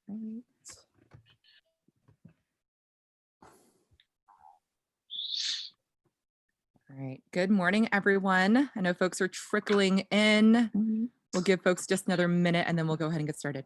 Right. All right. Good morning, everyone. I know folks are trickling in. We'll give folks just another minute and then we'll go ahead and get started.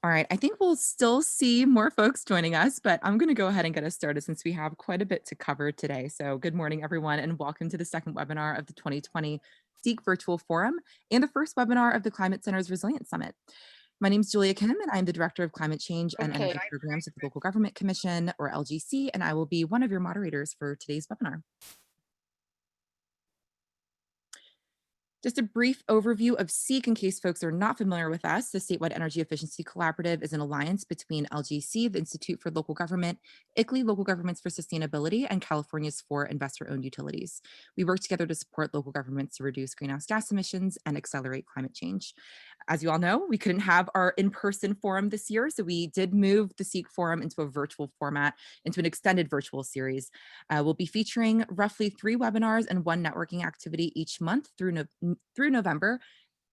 All right, I think we'll still see more folks joining us, but I'm going to go ahead and get us started since we have quite a bit to cover today. So good morning, everyone, and welcome to the second webinar of the 2020 SEEC Virtual Forum and the first webinar of the Climate Center's Resilience Summit. My name is Julia Kim, and I'm the Director of Climate Change and Energy Programs at the Local Government Commission, or LGC, and I will be one of your moderators for today's webinar. Just a brief overview of SEEC in case folks are not familiar with us. The Statewide Energy Efficiency Collaborative is an alliance between LGC, the Institute for Local Government, ICLEI, Local Governments for Sustainability, and California's 4 investor-owned utilities. We work together to support local governments to reduce greenhouse gas emissions and accelerate climate change. As you all know, we couldn't have our in-person forum this year, so we did move the SEEC forum into a virtual format, into an extended virtual series. We'll be featuring roughly 3 webinars and 1 networking activity each month through November.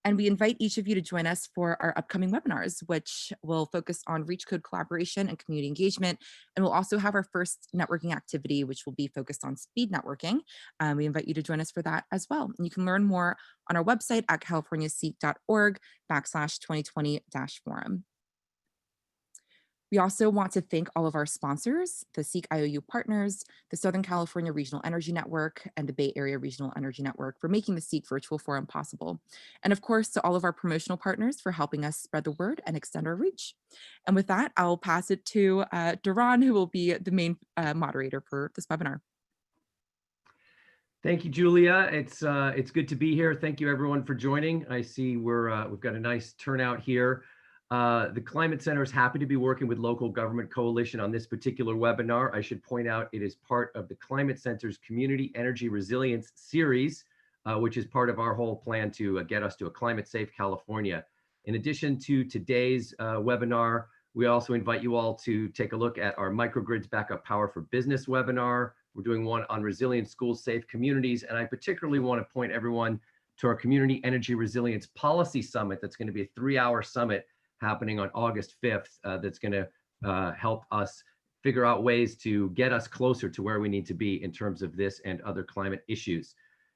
And we invite each of you to join us for our upcoming webinars, which will focus on reach code collaboration and community engagement. And we'll also have our first networking activity, which will be focused on speed networking. We invite you to join us for that as well. And you can learn more on our website at californiaseek.org/2020-forum. We also want to thank all of our sponsors, the SEEC IOU partners, the Southern California Regional Energy Network, and the Bay Area Regional Energy Network for making the SEEC Virtual Forum possible. And of course, to all of our promotional partners for helping us spread the word and extend our reach. And with that, I'll pass it to Duran, who will be the main moderator for this webinar. Thank you, Julia. It's good to be here. Thank you, everyone, for joining. I see we've got a nice turnout here. The Climate Center is happy to be working with Local Government Coalition on this particular webinar. I should point out it is part of the Climate Center's Community Energy Resilience series, which is part of our whole plan to get us to a climate-safe California. In addition to today's webinar, we also invite you all to take a look at our Microgrids Backup Power for Business webinar. We're doing one on resilient schools, safe communities, and I particularly want to point everyone to our Community Energy Resilience Policy Summit. That's going to be a 3-hour summit happening on August 5th that's going to help us figure out ways to get us closer to where we need to be in terms of this and other climate issues.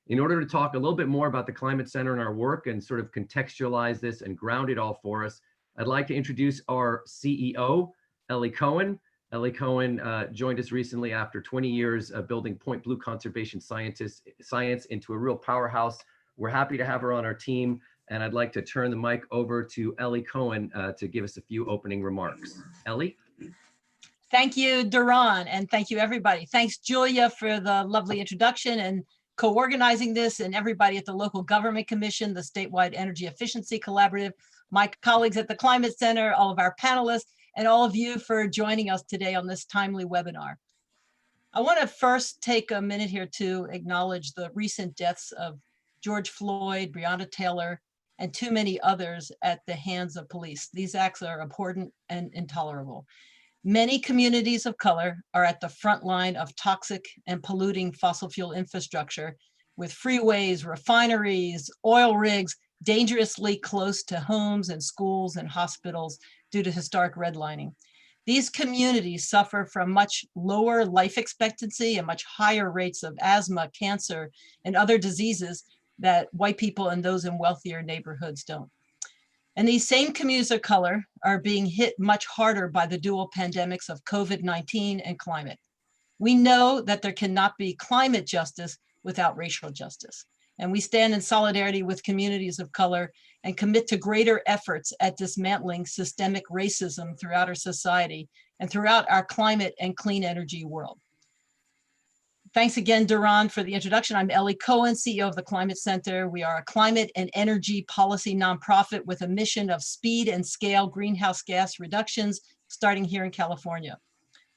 In order to talk a little bit more about the Climate Center and our work and sort of contextualize this and ground it all for us, I'd like to introduce our CEO, Ellie Cohen. Ellie Cohen joined us recently after 20 years of building Point Blue conservation science into a real powerhouse. We're happy to have her on our team. And I'd like to turn the mic over to Ellie Cohen to give us a few opening remarks. Ellie? Thank you, Duran, and thank you, everybody. Thanks, Julia, for the lovely introduction and co-organizing this, and everybody at the Local Government Commission, the Statewide Energy Efficiency Collaborative, my colleagues at the Climate Center, all of our panelists, and all of you for joining us today on this timely webinar. I want to first take a minute here to acknowledge the recent deaths of George Floyd, Breonna Taylor, and too many others at the hands of police. These acts are abhorrent and intolerable. Many communities of color are at the front line of toxic and polluting fossil fuel infrastructure, with freeways, refineries, oil rigs dangerously close to homes and schools and hospitals due to historic redlining. These communities suffer from much lower life expectancy and much higher rates of asthma, cancer, and other diseases that white people and those in wealthier neighborhoods don't. And these same communities of color are being hit much harder by the dual pandemics of COVID-19 and climate. We know that there cannot be climate justice without racial justice. And we stand in solidarity with communities of color and commit to greater efforts at dismantling systemic racism throughout our society and throughout our climate and clean energy world. Thanks again, Duran, for the introduction. I'm Ellie Cohen, CEO of the Climate Center. We are a climate and energy policy nonprofit with a mission of speed and scale greenhouse gas reductions, starting here in California.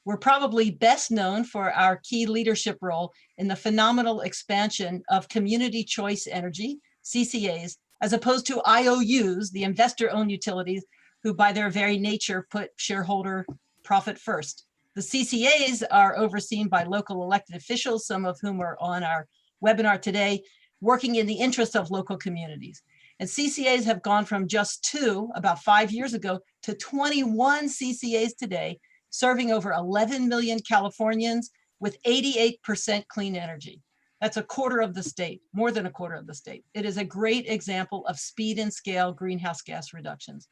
We're probably best known for our key leadership role in the phenomenal expansion of community choice energy, CCAs, as opposed to IOUs, the investor-owned utilities, who by their very nature put shareholder profit first. The CCAs are overseen by local elected officials, some of whom are on our webinar today, working in the interest of local communities. And CCAs have gone from just 2 about 5 years ago to 21 CCAs today, serving over 11 million Californians with 88% clean energy. That's a quarter of the state, more than a quarter of the state. It is a great example of speed and scale greenhouse gas reductions.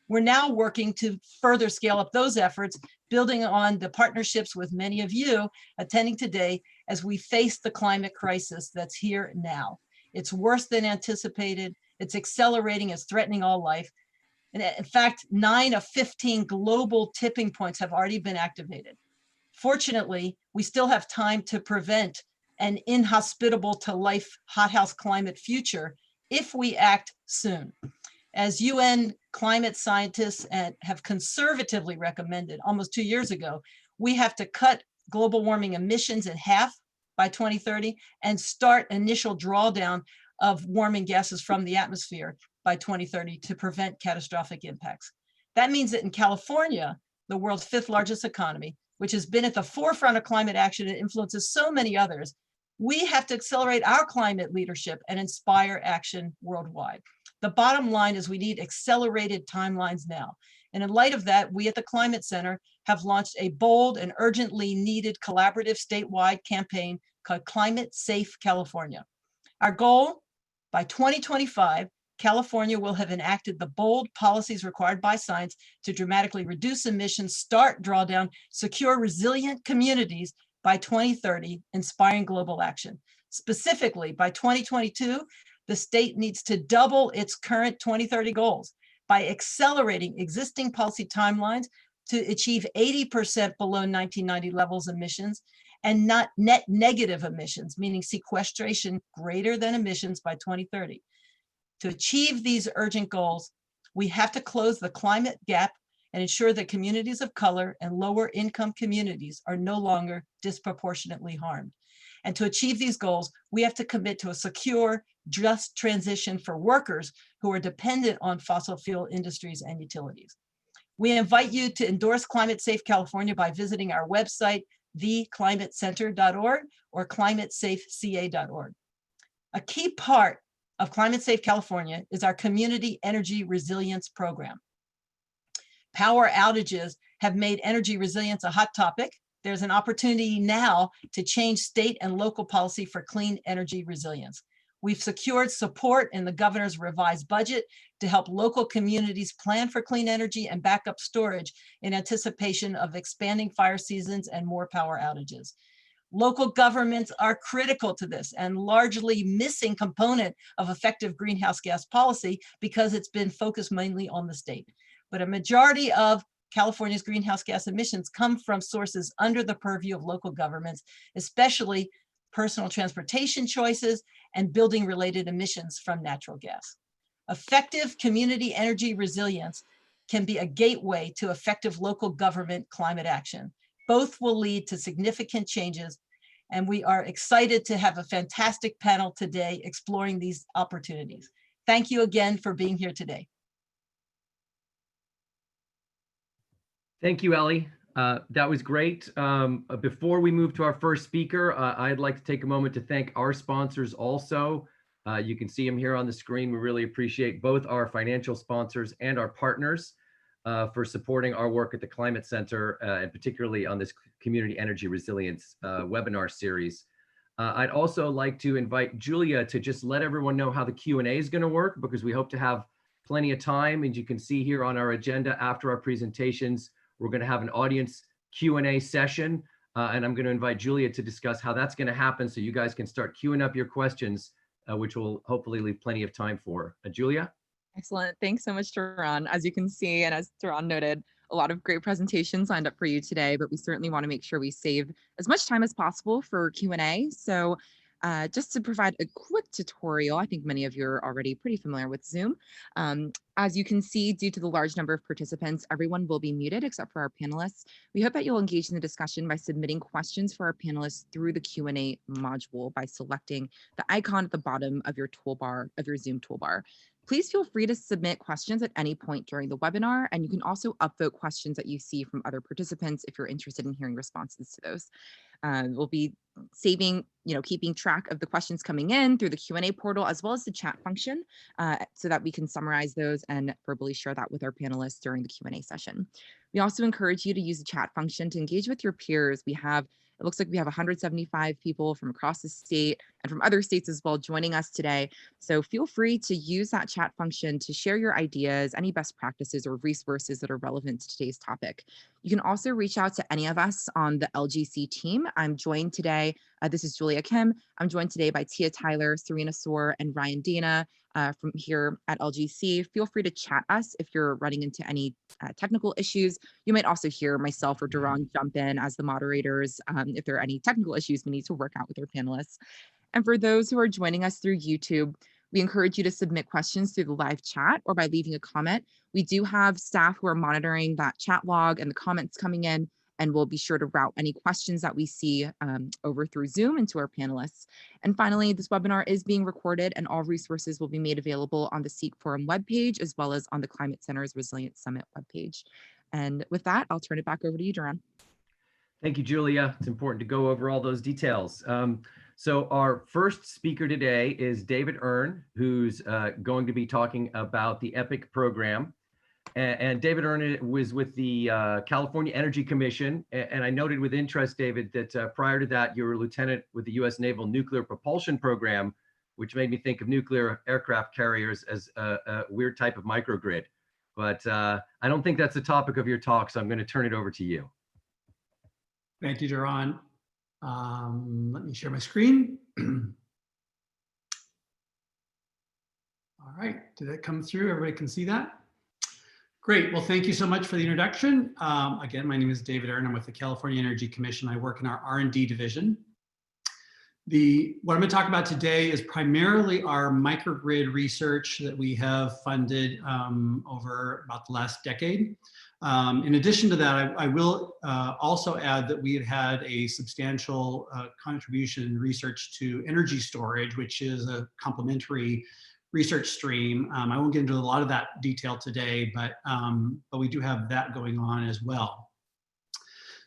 We're now working to further scale up those efforts, building on the partnerships with many of you attending today as we face the climate crisis that's here now. It's worse than anticipated. It's accelerating, it's threatening all life. And in fact, 9 of 15 global tipping points have already been activated. Fortunately, we still have time to prevent an inhospitable to life hothouse climate future if we act soon. As UN climate scientists have conservatively recommended almost 2 years ago, we have to cut global warming emissions in half by 2030 and start initial drawdown of warming gases from the atmosphere by 2030 to prevent catastrophic impacts. That means that in California, the world's 5th largest economy, which has been at the forefront of climate action and influences so many others, we have to accelerate our climate leadership and inspire action worldwide. The bottom line is we need accelerated timelines now. And in light of that, we at the Climate Center have launched a bold and urgently needed collaborative statewide campaign called Climate Safe California. Our goal, by 2025, California will have enacted the bold policies required by science to dramatically reduce emissions, start drawdown, secure resilient communities by 2030, inspiring global action. Specifically, by 2022, the state needs to double its current 2030 goals by accelerating existing policy timelines to achieve 80% below 1990 levels emissions and not net negative emissions, meaning sequestration greater than emissions by 2030. To achieve these urgent goals, we have to close the climate gap and ensure that communities of color and lower income communities are no longer disproportionately harmed. And to achieve these goals, we have to commit to a secure, just transition for workers who are dependent on fossil fuel industries and utilities. We invite you to endorse Climate Safe California by visiting our website, theclimatecenter.org or climatesafeca.org. A key part of Climate Safe California is our Community Energy Resilience Program. Power outages have made energy resilience a hot topic. There's an opportunity now to change state and local policy for clean energy resilience. We've secured support in the governor's revised budget to help local communities plan for clean energy and backup storage in anticipation of expanding fire seasons and more power outages. Local governments are critical to this and largely missing component of effective greenhouse gas policy because it's been focused mainly on the state. But a majority of California's greenhouse gas emissions come from sources under the purview of local governments, especially personal transportation choices and building related emissions from natural gas. Effective community energy resilience can be a gateway to effective local government climate action. Both will lead to significant changes, and we are excited to have a fantastic panel today exploring these opportunities. Thank you again for being here today. Thank you, Ellie. That was great. Before we move to our first speaker, I'd like to take a moment to thank our sponsors also. You can see them here on the screen. We really appreciate both our financial sponsors and our partners for supporting our work at the Climate Center, and particularly on this Community Energy Resilience webinar series. I'd also like to invite Julia to just let everyone know how the Q&A is going to work, because we hope to have plenty of time. And you can see here on our agenda after our presentations, we're going to have an audience Q&A session, and I'm going to invite Julia to discuss how that's going to happen so you guys can start queuing up your questions, which will hopefully leave plenty of time for. Julia? Excellent. Thanks so much, Duran. As you can see, and as Duran noted, a lot of great presentations lined up for you today, but we certainly want to make sure we save as much time as possible for Q&A. So Just to provide a quick tutorial, I think many of you are already pretty familiar with Zoom. As you can see, due to the large number of participants, everyone will be muted except for our panelists. We hope that you'll engage in the discussion by submitting questions for our panelists through the Q&A module by selecting the icon at the bottom of your toolbar, of your Zoom toolbar. Please feel free to submit questions at any point during the webinar, and you can also upvote questions that you see from other participants if you're interested in hearing responses to those. We'll be saving, keeping track of the questions coming in through the Q&A portal as well as the chat function so that we can summarize those and verbally share that with our panelists during the Q&A session. We also encourage you to use the chat function to engage with your peers. It looks like we have 175 people from across the state and from other states as well joining us today. So feel free to use that chat function to share your ideas, any best practices or resources that are relevant to today's topic. You can also reach out to any of us on the LGC team. I'm joined today, this is Julia Kim. I'm joined today by Tia Tyler, Serena Soar, and Ryan Dana from here at LGC. Feel free to chat us if you're running into any technical issues. You might also hear myself or Duran jump in as the moderators if there are any technical issues we need to work out with our panelists. And for those who are joining us through YouTube, we encourage you to submit questions through the live chat or by leaving a comment. We do have staff who are monitoring that chat log and the comments coming in, and we'll be sure to route any questions that we see over through Zoom into our panelists. And finally, this webinar is being recorded and all resources will be made available on the SEEC Forum webpage as well as on the Climate Center's Resilience Summit webpage. And with that, I'll turn it back over to you, Duran. Thank you, Julia. It's important to go over all those details. So our first speaker today is David Earn, who's going to be talking about the EPIC program. And David Earn was with the California Energy Commission. And I noted with interest, David, that prior to that, you were a lieutenant with the U.S. Naval Nuclear Propulsion Program, which made me think of nuclear aircraft carriers as a weird type of microgrid. But I don't think that's the topic of your talk, so I'm going to turn it over to you. Thank you, Duran. Let me share my screen. All right, did that come through? Everybody can see that? Great, well, thank you so much for the introduction. Again, my name is David Earn. I'm with the California Energy Commission. I work in our R&D division. What I'm going to talk about today is primarily our microgrid research that we have funded over about the last decade. In addition to that, I will also add that we had a substantial contribution in research to energy storage, which is a complementary research stream. I won't get into a lot of that detail today, but we do have that going on as well.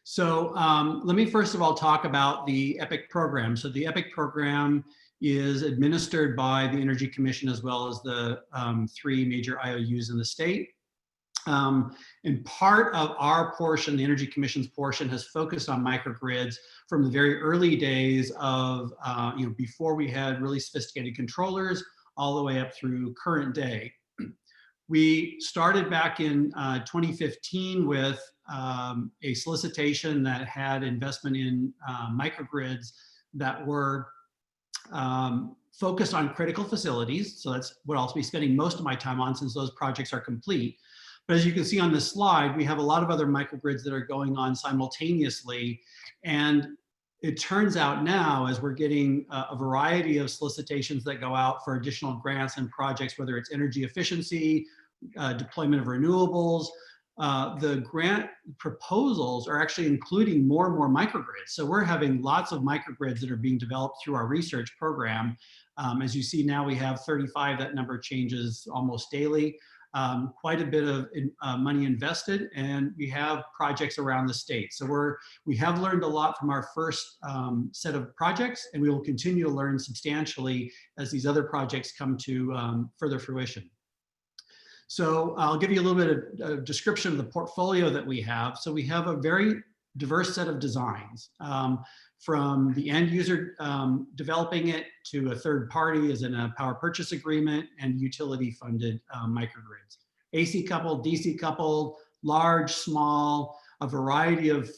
So let me first of all talk about the EPIC program. So the EPIC program is administered by the Energy Commission as well as the 3 major IOUs in the state. And part of our portion, the Energy Commission's portion, has focused on microgrids from the very early days of, before we had really sophisticated controllers, all the way up through current day. We started back in 2015 with a solicitation that had investment in microgrids that were focused on critical facilities. So that's what I'll be spending most of my time on since those projects are complete. But as you can see on this slide, we have a lot of other microgrids that are going on simultaneously. And it turns out now, as we're getting a variety of solicitations that go out for additional grants and projects, whether it's energy efficiency, deployment of renewables, the grant proposals are actually including more and more microgrids. So we're having lots of microgrids that are being developed through our research program. As you see now, we have 35, that number changes almost daily. Quite a bit of money invested, and we have projects around the state. So we have learned a lot from our first set of projects, and we will continue to learn substantially as these other projects come to further fruition. So I'll give you a little bit of a description of the portfolio that we have. So we have a very diverse set of designs, from the end user developing it to a third party as in a power purchase agreement and utility funded microgrids. AC coupled, DC coupled, large, small, a variety of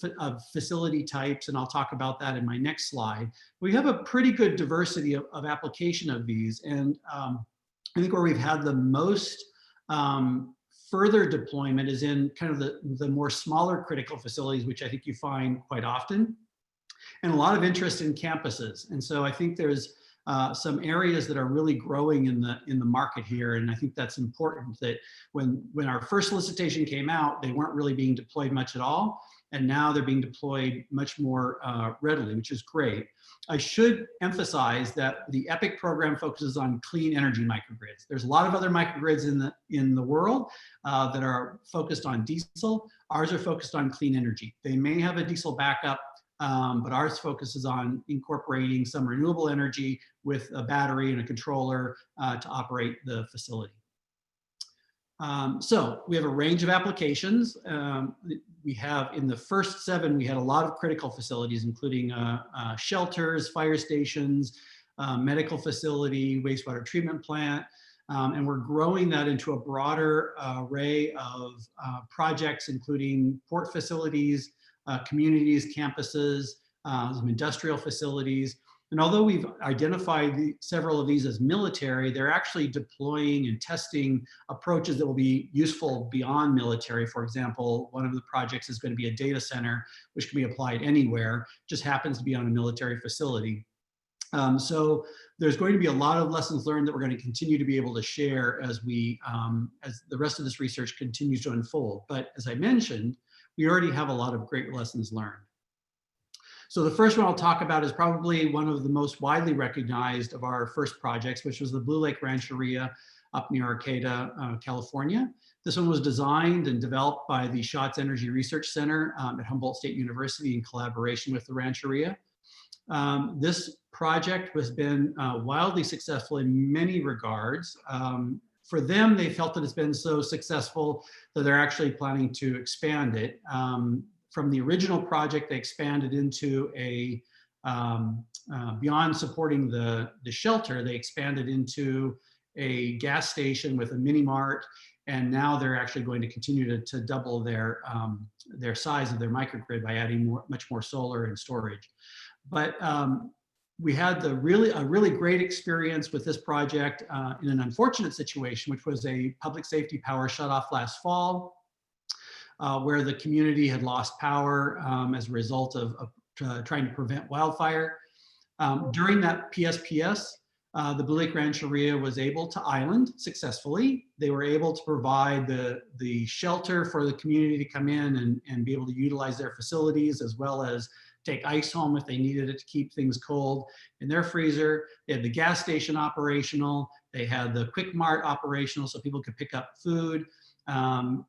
facility types, and I'll talk about that in my next slide. We have a pretty good diversity of application of these, and I think where we've had the most further deployment is in kind of the more smaller critical facilities, which I think you find quite often. and a lot of interest in campuses. And so I think there's some areas that are really growing in the market here. And I think that's important that when our first solicitation came out, they weren't really being deployed much at all. And now they're being deployed much more readily, which is great. I should emphasize that the EPIC program focuses on clean energy microgrids. There's a lot of other microgrids in the world that are focused on diesel. Ours are focused on clean energy. They may have a diesel backup, but ours focuses on incorporating some renewable energy with a battery and a controller to operate the facility. So we have a range of applications. We have in the first 7, we had a lot of critical facilities, including shelters, fire stations, medical facility, wastewater treatment plant. And we're growing that into a broader array of projects, including port facilities, communities, campuses, some industrial facilities. And although we've identified several of these as military, they're actually deploying and testing approaches that will be useful beyond military. For example, one of the projects is going to be a data center, which can be applied anywhere, just happens to be on a military facility. So there's going to be a lot of lessons learned that we're going to continue to be able to share as the rest of this research continues to unfold. But as I mentioned, we already have a lot of great lessons learned. So the first one I'll talk about is probably one of the most widely recognized of our first projects, which was the Blue Lake Rancheria up near Arcata, California. This one was designed and developed by the Schatz Energy Research Center at Humboldt State University in collaboration with the Rancheria. This project has been wildly successful in many regards. For them, they felt that it's been so successful that they're actually planning to expand it. From the original project, they expanded into a, beyond supporting the shelter, they expanded into a gas station with a mini mart, and now they're actually going to continue to double their size of their microgrid by adding much more solar and storage. But we had a really great experience with this project in an unfortunate situation, which was a public safety power shutoff last fall, where the community had lost power as a result of trying to prevent wildfire. During that PSPS, the Blue Lake Rancheria was able to island successfully. They were able to provide the shelter for the community to come in and be able to utilize their facilities, as well as take ice home if they needed it to keep things cold in their freezer. They had the gas station operational. They had the Quick Mart operational so people could pick up food.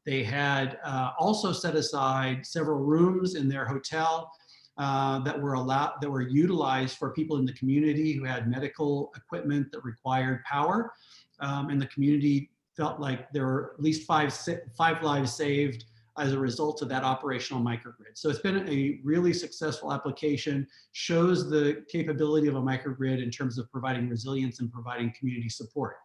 They had also set aside several rooms in their hotel that were utilized for people in the community who had medical equipment that required power. And the community felt like there were at least five lives saved as a result of that operational microgrid. So it's been a really successful application, shows the capability of a microgrid in terms of providing resilience and providing community support.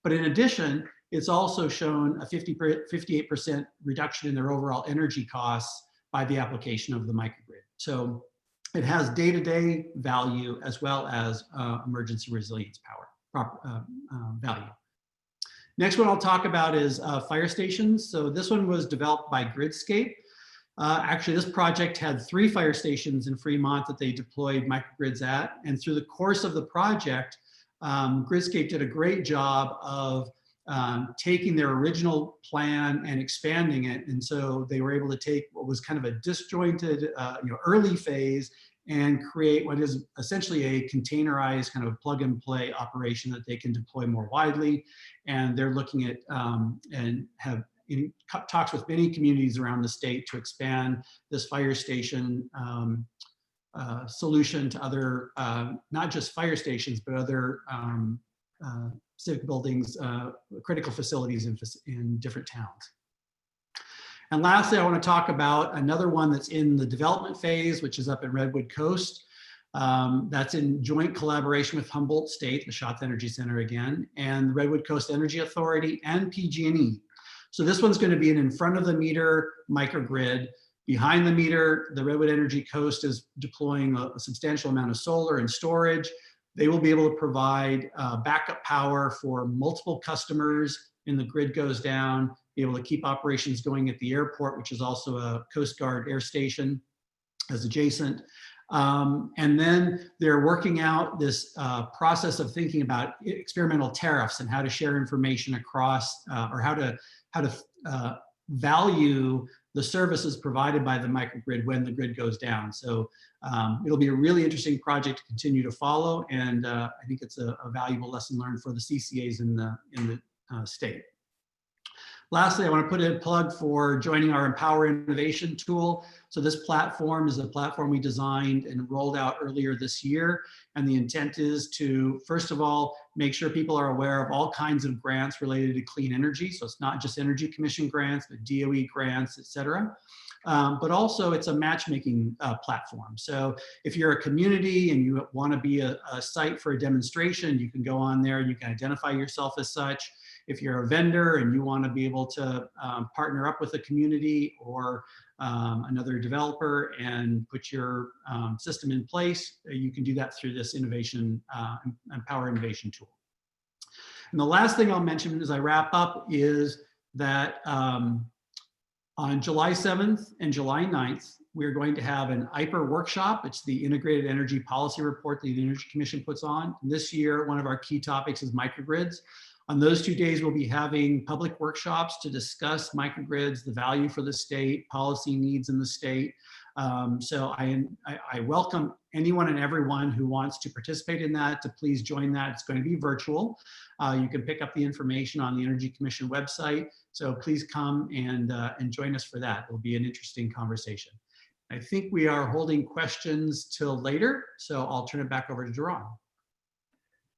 But in addition, it's also shown a 58% reduction in their overall energy costs by the application of the microgrid. So it has day-to-day value as well as emergency resilience value. Next one I'll talk about is fire stations. So this one was developed by Gridscape. Actually, this project had 3 fire stations in Fremont that they deployed microgrids at. And through the course of the project, Gridscape did a great job of taking their original plan and expanding it. And so they were able to take what was kind of a disjointed, early phase and create what is essentially a containerized kind of plug and play operation that they can deploy more widely. And they're looking at and have in talks with many communities around the state to expand this fire station solution to other, not just fire stations, but other civic buildings, critical facilities in different towns. And lastly, I want to talk about another one that's in the development phase, which is up in Redwood Coast. That's in joint collaboration with Humboldt State, the Schatz Energy Center again, and the Redwood Coast Energy Authority and PG&E. So this one's going to be an in front of the meter microgrid. Behind the meter, the Redwood Energy Coast is deploying a substantial amount of solar and storage. They will be able to provide backup power for multiple customers and the grid goes down, be able to keep operations going at the airport, which is also a Coast Guard air station as adjacent. And then they're working out this process of thinking about experimental tariffs and how to share information across, or how to value the services provided by the microgrid when the grid goes down. So it'll be a really interesting project to continue to follow, and I think it's a valuable lesson learned for the CCAs in the state. Lastly, I want to put in a plug for joining our Empower Innovation tool. So this platform is a platform we designed and rolled out earlier this year. And the intent is to, first of all, make sure people are aware of all kinds of grants related to clean energy. So it's not just Energy Commission grants, but DOE grants, et cetera. But also it's a matchmaking platform. So if you're a community and you want to be a site for a demonstration, you can go on there and you can identify yourself as such. If you're a vendor and you want to be able to partner up with a community or another developer and put your system in place, you can do that through this Empower Innovation tool. And the last thing I'll mention as I wrap up is that on July 7th and July 9th, we're going to have an IPER workshop. It's the Integrated Energy Policy Report that the Energy Commission puts on. And this year, one of our key topics is microgrids. On those 2 days, we'll be having public workshops to discuss microgrids, the value for the state, policy needs in the state. So I welcome anyone and everyone who wants to participate in that to please join that. It's going to be virtual. You can pick up the information on the Energy Commission website. So please come and join us for that. It'll be an interesting conversation. I think we are holding questions till later, so I'll turn it back over to Duran.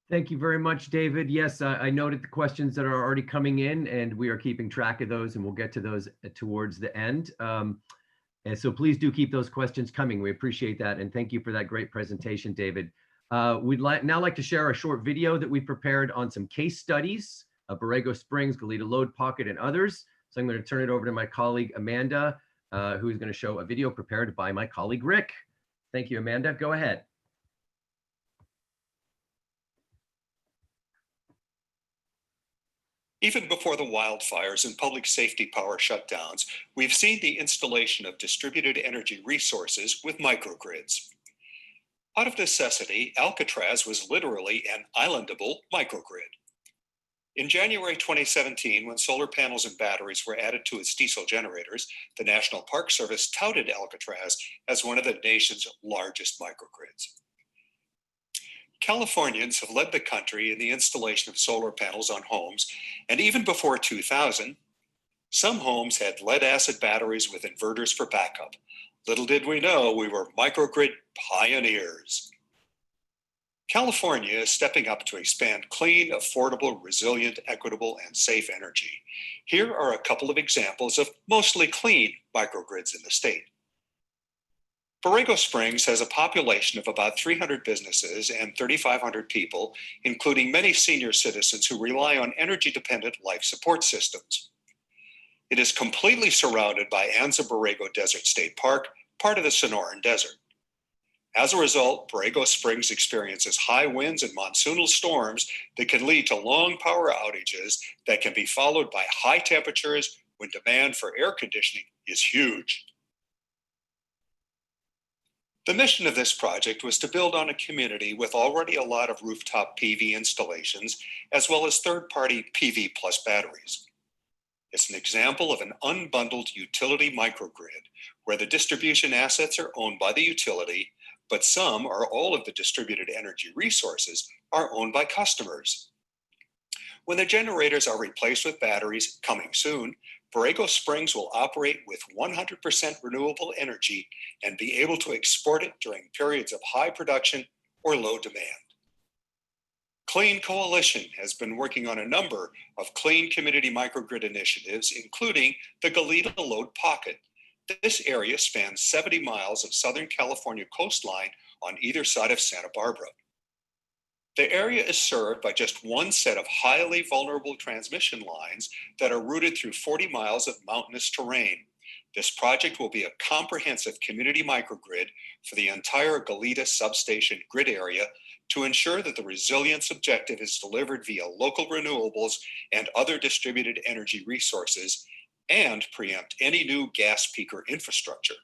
Thank you very much, David. Yes, I noted the questions that are already coming in, and we are keeping track of those, and we'll get to those towards the end. And so please do keep those questions coming. We appreciate that, and thank you for that great presentation, David. We'd now like to share a short video that we prepared on some case studies of Borrego Springs, Goleta Load Pocket, and others. So I'm going to turn it over to my colleague, Amanda, who is going to show a video prepared by my colleague, Rick. Thank you, Amanda. Go ahead. Even before the wildfires and public safety power shutdowns, we've seen the installation of distributed energy resources with microgrids. Out of necessity, Alcatraz was literally an islandable microgrid. In January 2017, when solar panels and batteries were added to its diesel generators, the National Park Service touted Alcatraz as one of the nation's largest microgrids. Californians have led the country in the installation of solar panels on homes, and even before 2000, some homes had lead-acid batteries with inverters for backup. Little did we know we were microgrid pioneers. California is stepping up to expand clean, affordable, resilient, equitable, and safe energy. Here are a couple of examples of mostly clean microgrids in the state. Borrego Springs has a population of about 300 businesses and 3,500 people, including many senior citizens who rely on energy-dependent life support systems. It is completely surrounded by Anza Borrego Desert State Park, part of the Sonoran Desert. As a result, Borrego Springs experiences high winds and monsoonal storms that can lead to long power outages that can be followed by high temperatures when demand for air conditioning is huge. The mission of this project was to build on a community with already a lot of rooftop PV installations, as well as third-party PV plus batteries. It's an example of an unbundled utility microgrid, where the distribution assets are owned by the utility, but some or all of the distributed energy resources are owned by customers. When the generators are replaced with batteries coming soon, Borrego Springs will operate with 100% renewable energy and be able to export it during periods of high production or low demand. Clean Coalition has been working on a number of clean community microgrid initiatives, including the Goleta Load Pocket. This area spans 70 miles of Southern California coastline on either side of Santa Barbara. The area is served by just one set of highly vulnerable transmission lines that are routed through 40 miles of mountainous terrain. This project will be a comprehensive community microgrid for the entire Goleta substation grid area to ensure that the resilience objective is delivered via local renewables and other distributed energy resources and preempt any new gas peaker infrastructure.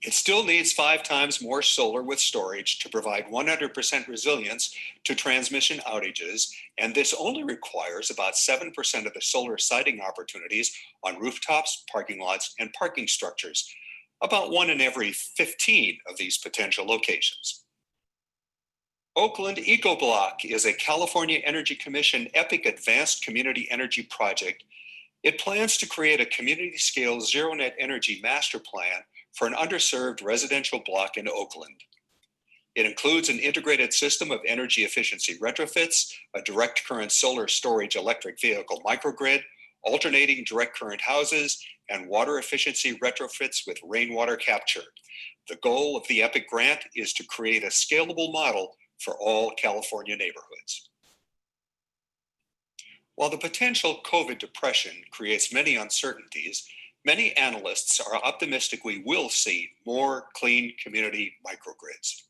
It still needs 5 times more solar with storage to provide 100% resilience to transmission outages, and this only requires about 7% of the solar siting opportunities on rooftops, parking lots, and parking structures, about 1 in every 15 of these potential locations. Oakland Eco Block is a California Energy Commission EPIC Advanced Community Energy Project. It plans to create a community-scale zero-net energy master plan for an underserved residential block in Oakland. It includes an integrated system of energy efficiency retrofits, a direct current solar storage electric vehicle microgrid, alternating direct current houses, and water efficiency retrofits with rainwater capture. The goal of the EPIC grant is to create a scalable model for all California neighborhoods. While the potential COVID depression creates many uncertainties, many analysts are optimistic we will see more clean community microgrids.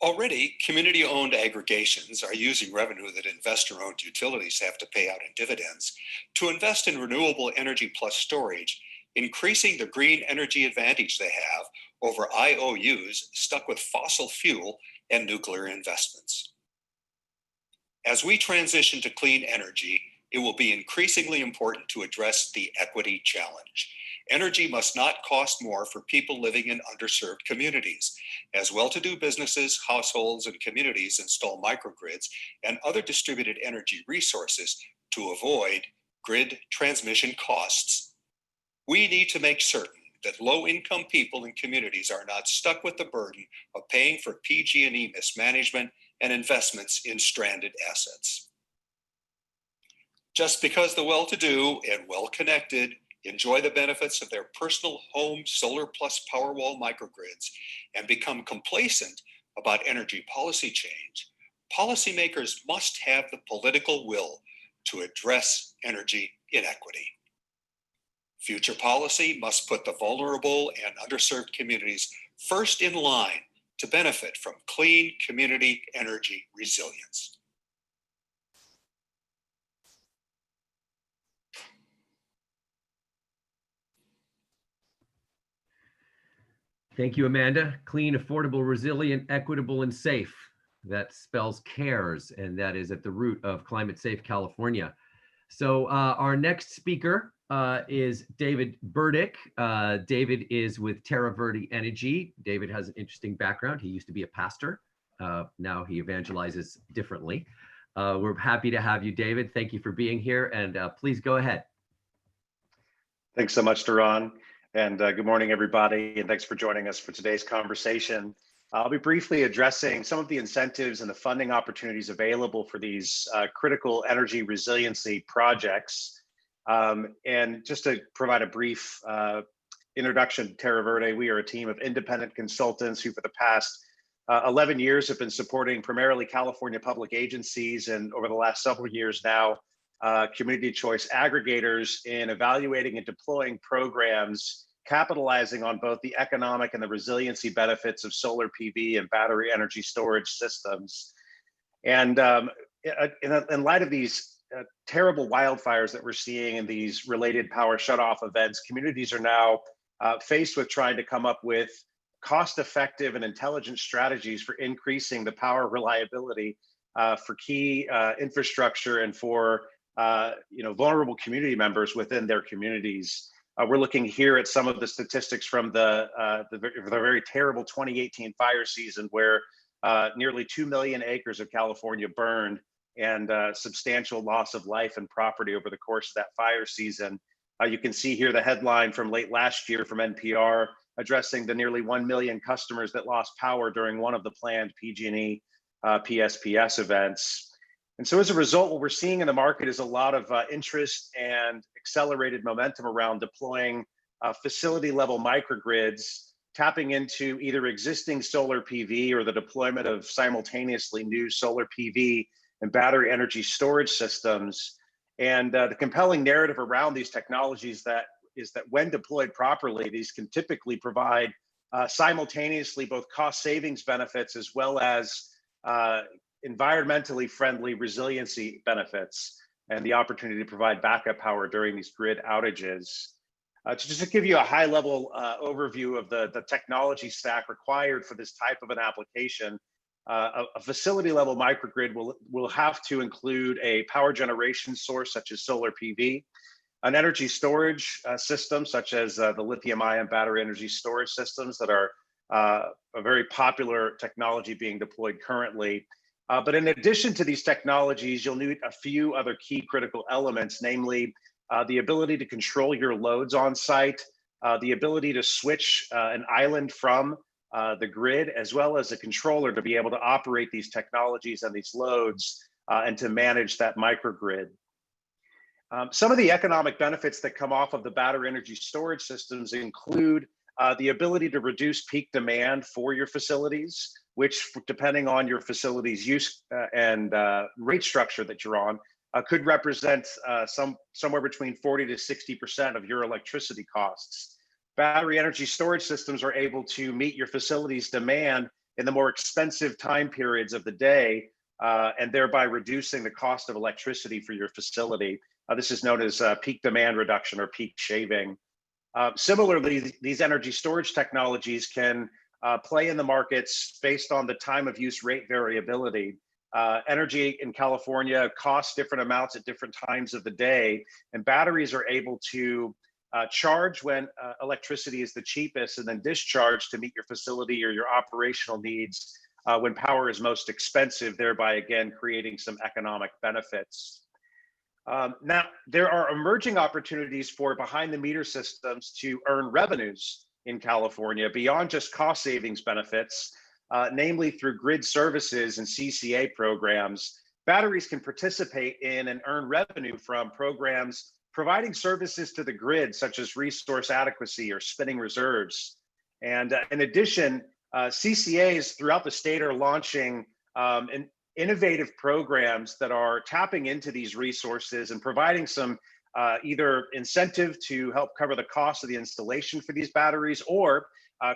Already, community-owned aggregations are using revenue that investor-owned utilities have to pay out in dividends to invest in renewable energy plus storage, increasing the green energy advantage they have over IOUs stuck with fossil fuel and nuclear investments. As we transition to clean energy, it will be increasingly important to address the equity challenge. Energy must not cost more for people living in underserved communities. As well-to-do businesses, households, and communities install microgrids and other distributed energy resources to avoid grid transmission costs, we need to make certain that low-income people and communities are not stuck with the burden of paying for PG&E mismanagement and investments in stranded assets. Just because the well-to-do and well-connected enjoy the benefits of their personal home solar plus Powerwall microgrids and become complacent about energy policy change, policymakers must have the political will to address energy inequity. Future policy must put the vulnerable and underserved communities first in line to benefit from clean community energy resilience. Thank you, Amanda. Clean, affordable, resilient, equitable, and safe. That spells CARES, and that is at the root of Climate Safe California. So our next speaker is David Berdych. David is with Terra Verde Energy. David has an interesting background. He used to be a pastor. Now he evangelizes differently. We're happy to have you, David. Thank you for being here, and please go ahead. Thanks so much, Duran. And good morning, everybody, and thanks for joining us for today's conversation. I'll be briefly addressing some of the incentives and the funding opportunities available for these critical energy resiliency projects. And just to provide a brief introduction to Terra Verde, we are a team of independent consultants who for the past 11 years have been supporting primarily California public agencies, and over the last several years now, community choice aggregators in evaluating and deploying programs capitalizing on both the economic and the resiliency benefits of solar PV and battery energy storage systems. And in light of these terrible wildfires that we're seeing in these related power shutoff events, communities are now faced with trying to come up with cost-effective and intelligent strategies for increasing the power reliability for key infrastructure and for vulnerable community members within their communities. We're looking here at some of the statistics from the very terrible 2018 fire season, where nearly 2 million acres of California burned, and substantial loss of life and property over the course of that fire season. You can see here the headline from late last year from NPR addressing the nearly 1 million customers that lost power during one of the planned PG&E PSPS events. And so as a result, what we're seeing in the market is a lot of interest and accelerated momentum around deploying facility level microgrids, tapping into either existing solar PV or the deployment of simultaneously new solar PV and battery energy storage systems. And the compelling narrative around these technologies is that when deployed properly, these can typically provide simultaneously both cost savings benefits as well as environmentally friendly resiliency benefits and the opportunity to provide backup power during these grid outages. Just to give you a high-level overview of the technology stack required for this type of an application, a facility-level microgrid will have to include a power generation source such as solar PV, an energy storage system such as the lithium-ion battery energy storage systems that are a very popular technology being deployed currently. But in addition to these technologies, you'll need a few other key critical elements, namely the ability to control your loads on site, the ability to switch an island from the grid, as well as a controller to be able to operate these technologies and these loads and to manage that microgrid. Some of the economic benefits that come off of the battery energy storage systems include the ability to reduce peak demand for your facilities, which, depending on your facility's use and rate structure that you're on, could represent somewhere between 40 to 60% of your electricity costs. Battery energy storage systems are able to meet your facility's demand in the more expensive time periods of the day, and thereby reducing the cost of electricity for your facility. This is known as peak demand reduction or peak shaving. Similarly, these energy storage technologies can play in the markets based on the time of use rate variability. Energy in California costs different amounts at different times of the day, and batteries are able to charge when electricity is the cheapest and then discharge to meet your facility or your operational needs when power is most expensive, thereby again creating some economic benefits. Now, there are emerging opportunities for behind the meter systems to earn revenues in California beyond just cost savings benefits. Namely through grid services and CCA programs. Batteries can participate in and earn revenue from programs providing services to the grid, such as resource adequacy or spinning reserves. And in addition, CCAs throughout the state are launching innovative programs that are tapping into these resources and providing some either incentive to help cover the cost of the installation for these batteries, or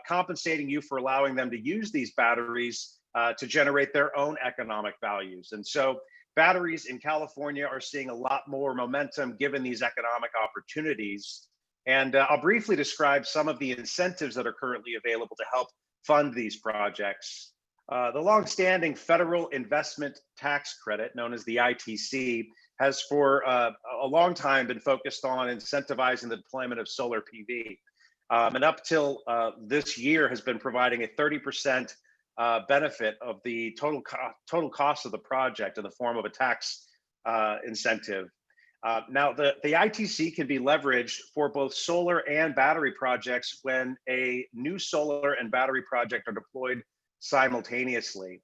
compensating you for allowing them to use these batteries to generate their own economic values. And so batteries in California are seeing a lot more momentum given these economic opportunities. And I'll briefly describe some of the incentives that are currently available to help fund these projects. The longstanding federal investment tax credit, known as the ITC, has for a long time been focused on incentivizing the deployment of solar PV. And up till this year has been providing a 30% benefit of the total cost of the project in the form of a tax incentive. Now, the ITC can be leveraged for both solar and battery projects when a new solar and battery project are deployed simultaneously,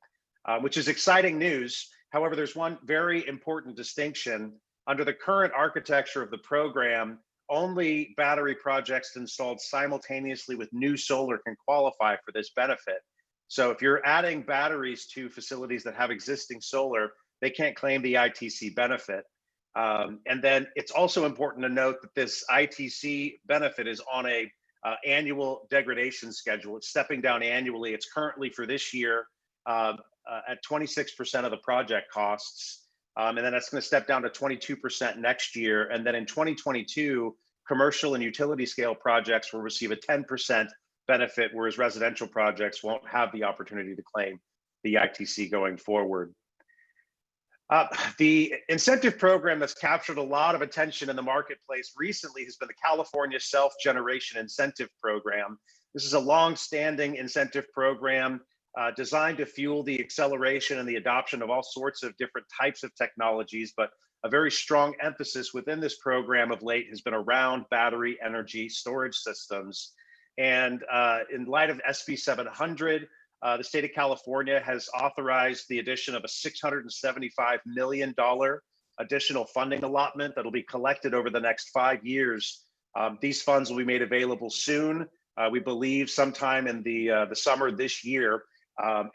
which is exciting news. However, there's one very important distinction. Under the current architecture of the program, only battery projects installed simultaneously with new solar can qualify for this benefit. So if you're adding batteries to facilities that have existing solar, they can't claim the ITC benefit. And then it's also important to note that this ITC benefit is on a annual degradation schedule. It's stepping down annually. It's currently for this year at 26% of the project costs. And then that's going to step down to 22% next year. And then in 2022, commercial and utility scale projects will receive a 10% benefit, whereas residential projects won't have the opportunity to claim the ITC going forward. The incentive program that's captured a lot of attention in the marketplace recently has been the California Self-Generation Incentive Program. This is a long-standing incentive program designed to fuel the acceleration and the adoption of all sorts of different types of technologies, but a very strong emphasis within this program of late has been around battery energy storage systems. And in light of SB 700, the state of California has authorized the addition of a $675 million additional funding allotment that will be collected over the next 5 years. These funds will be made available soon, we believe sometime in the summer this year,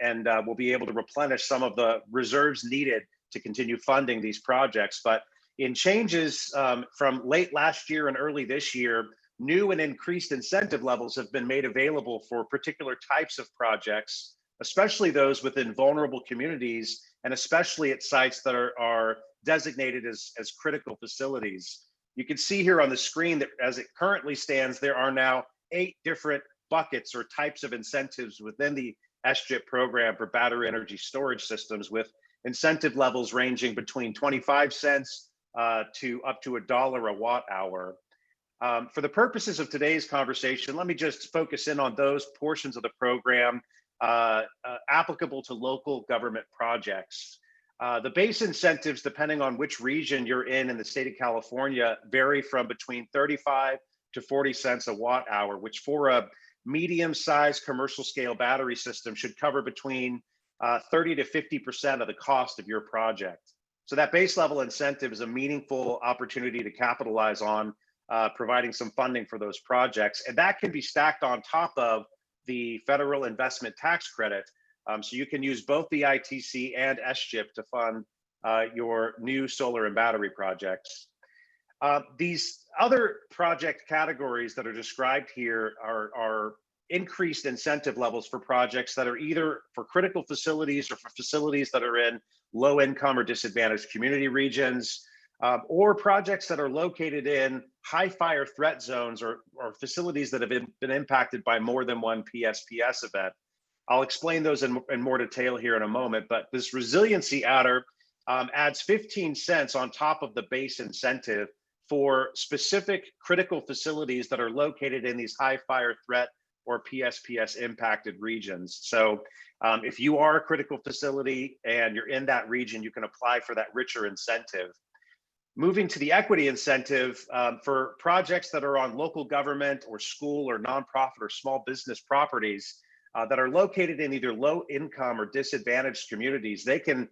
and we'll be able to replenish some of the reserves needed to continue funding these projects. But in changes from late last year and early this year, new and increased incentive levels have been made available for particular types of projects, especially those within vulnerable communities, and especially at sites that are designated as critical facilities. You can see here on the screen that as it currently stands, there are now 8 different buckets or types of incentives within the SGIP program for battery energy storage systems, with incentive levels ranging between 25 cents to up to $1 a watt hour. For the purposes of today's conversation, let me just focus in on those portions of the program applicable to local government projects. The base incentives, depending on which region you're in the state of California, vary from between 35 to 40 cents a watt hour, which for a medium-sized commercial scale battery system should cover between 30 to 50% of the cost of your project. So that base level incentive is a meaningful opportunity to capitalize on, providing some funding for those projects. And that can be stacked on top of the federal investment tax credit. So you can use both the ITC and SGIP to fund your new solar and battery projects. These other project categories that are described here are increased incentive levels for projects that are either for critical facilities or for facilities that are in low income or disadvantaged community regions, or projects that are located in high fire threat zones or facilities that have been impacted by more than one PSPS event. I'll explain those in more detail here in a moment, but this resiliency adder adds 15 cents on top of the base incentive for specific critical facilities that are located in these high fire threat or PSPS impacted regions. So if you are a critical facility and you're in that region, you can apply for that richer incentive. Moving to the equity incentive for projects that are on local government or school or nonprofit or small business properties that are located in either low income or disadvantaged communities, they can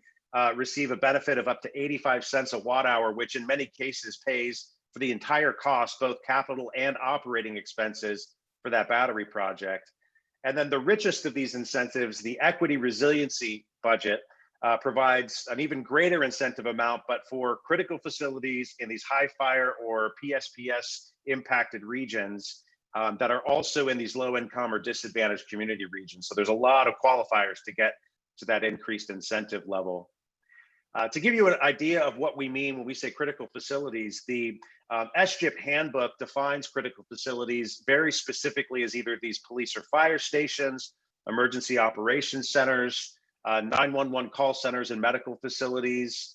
receive a benefit of up to 85 cents a watt hour, which in many cases pays for the entire cost, both capital and operating expenses for that battery project. And then the richest of these incentives, the equity resiliency budget, provides an even greater incentive amount, but for critical facilities in these high fire or PSPS impacted regions that are also in these low income or disadvantaged community regions. So there's a lot of qualifiers to get to that increased incentive level. To give you an idea of what we mean when we say critical facilities, the SGIP handbook defines critical facilities very specifically as either these police or fire stations, emergency operations centers, 911 call centers and medical facilities,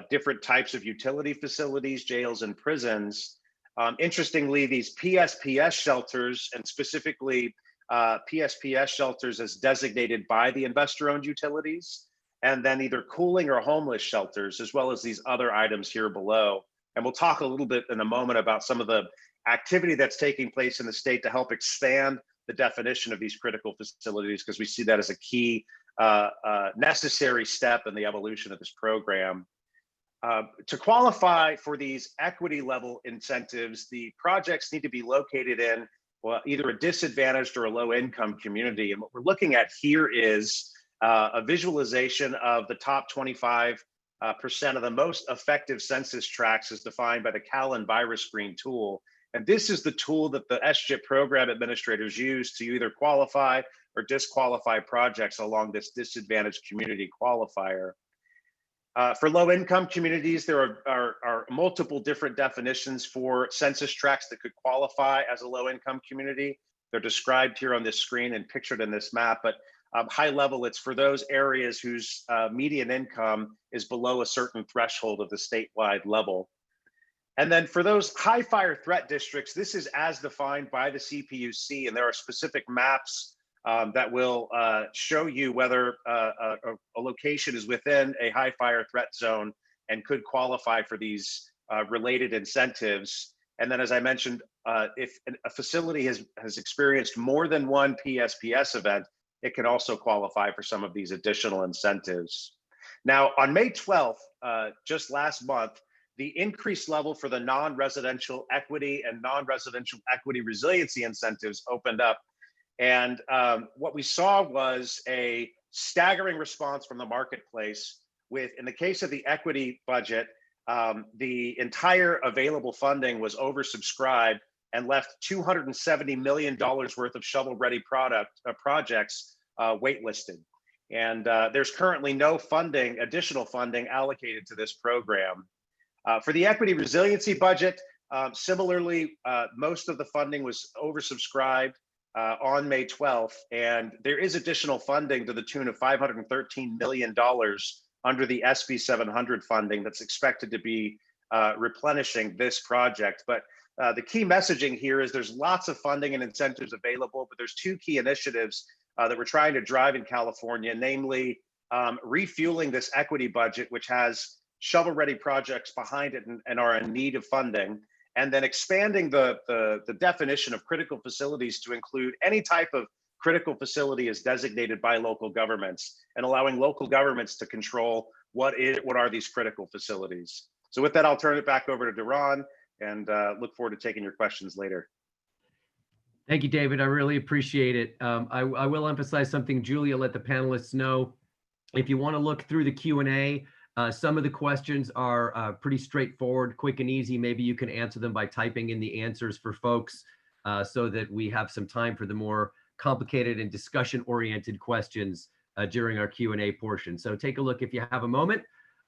different types of utility facilities, jails and prisons. Interestingly, these PSPS shelters, and specifically PSPS shelters as designated by the investor-owned utilities, and then either cooling or homeless shelters, as well as these other items here below. And we'll talk a little bit in a moment about some of the activity that's taking place in the state to help expand the definition of these critical facilities, because we see that as a key necessary step in the evolution of this program. To qualify for these equity level incentives, the projects need to be located in either a disadvantaged or a low income community. And what we're looking at here is a visualization of the top 25% of the most effective census tracts as defined by the Callan Virus Screen tool. And this is the tool that the SGIP program administrators use to either qualify or disqualify projects along this disadvantaged community qualifier. For low income communities, there are multiple different definitions for census tracts that could qualify as a low income community. They're described here on this screen and pictured in this map, but high level, it's for those areas whose median income is below a certain threshold of the statewide level. And then for those high fire threat districts, this is as defined by the CPUC, and there are specific maps that will show you whether a location is within a high fire threat zone and could qualify for these related incentives. And then, as I mentioned, if a facility has experienced more than one PSPS event, it can also qualify for some of these additional incentives. Now, on May 12th, just last month, the increased level for the non-residential equity and non-residential equity resiliency incentives opened up. And what we saw was a staggering response from the marketplace with, in the case of the equity budget, the entire available funding was oversubscribed and left $270 million worth of shovel-ready projects waitlisted. And there's currently no additional funding allocated to this program. For the equity resiliency budget, Similarly, most of the funding was oversubscribed on May 12th, and there is additional funding to the tune of $513 million under the SB 700 funding that's expected to be replenishing this project. But the key messaging here is there's lots of funding and incentives available, but there's two key initiatives that we're trying to drive in California, namely refueling this equity budget, which has shovel-ready projects behind it and are in need of funding, and then expanding the definition of critical facilities to include any type of critical facility as designated by local governments, and allowing local governments to control what are these critical facilities. So with that, I'll turn it back over to Duran and look forward to taking your questions later. Thank you, David. I really appreciate it. I will emphasize something. Julia, let the panelists know. If you want to look through the Q&A, some of the questions are pretty straightforward, quick and easy. Maybe you can answer them by typing in the answers for folks so that we have some time for the more complicated and discussion-oriented questions during our Q&A portion. So take a look if you have a moment.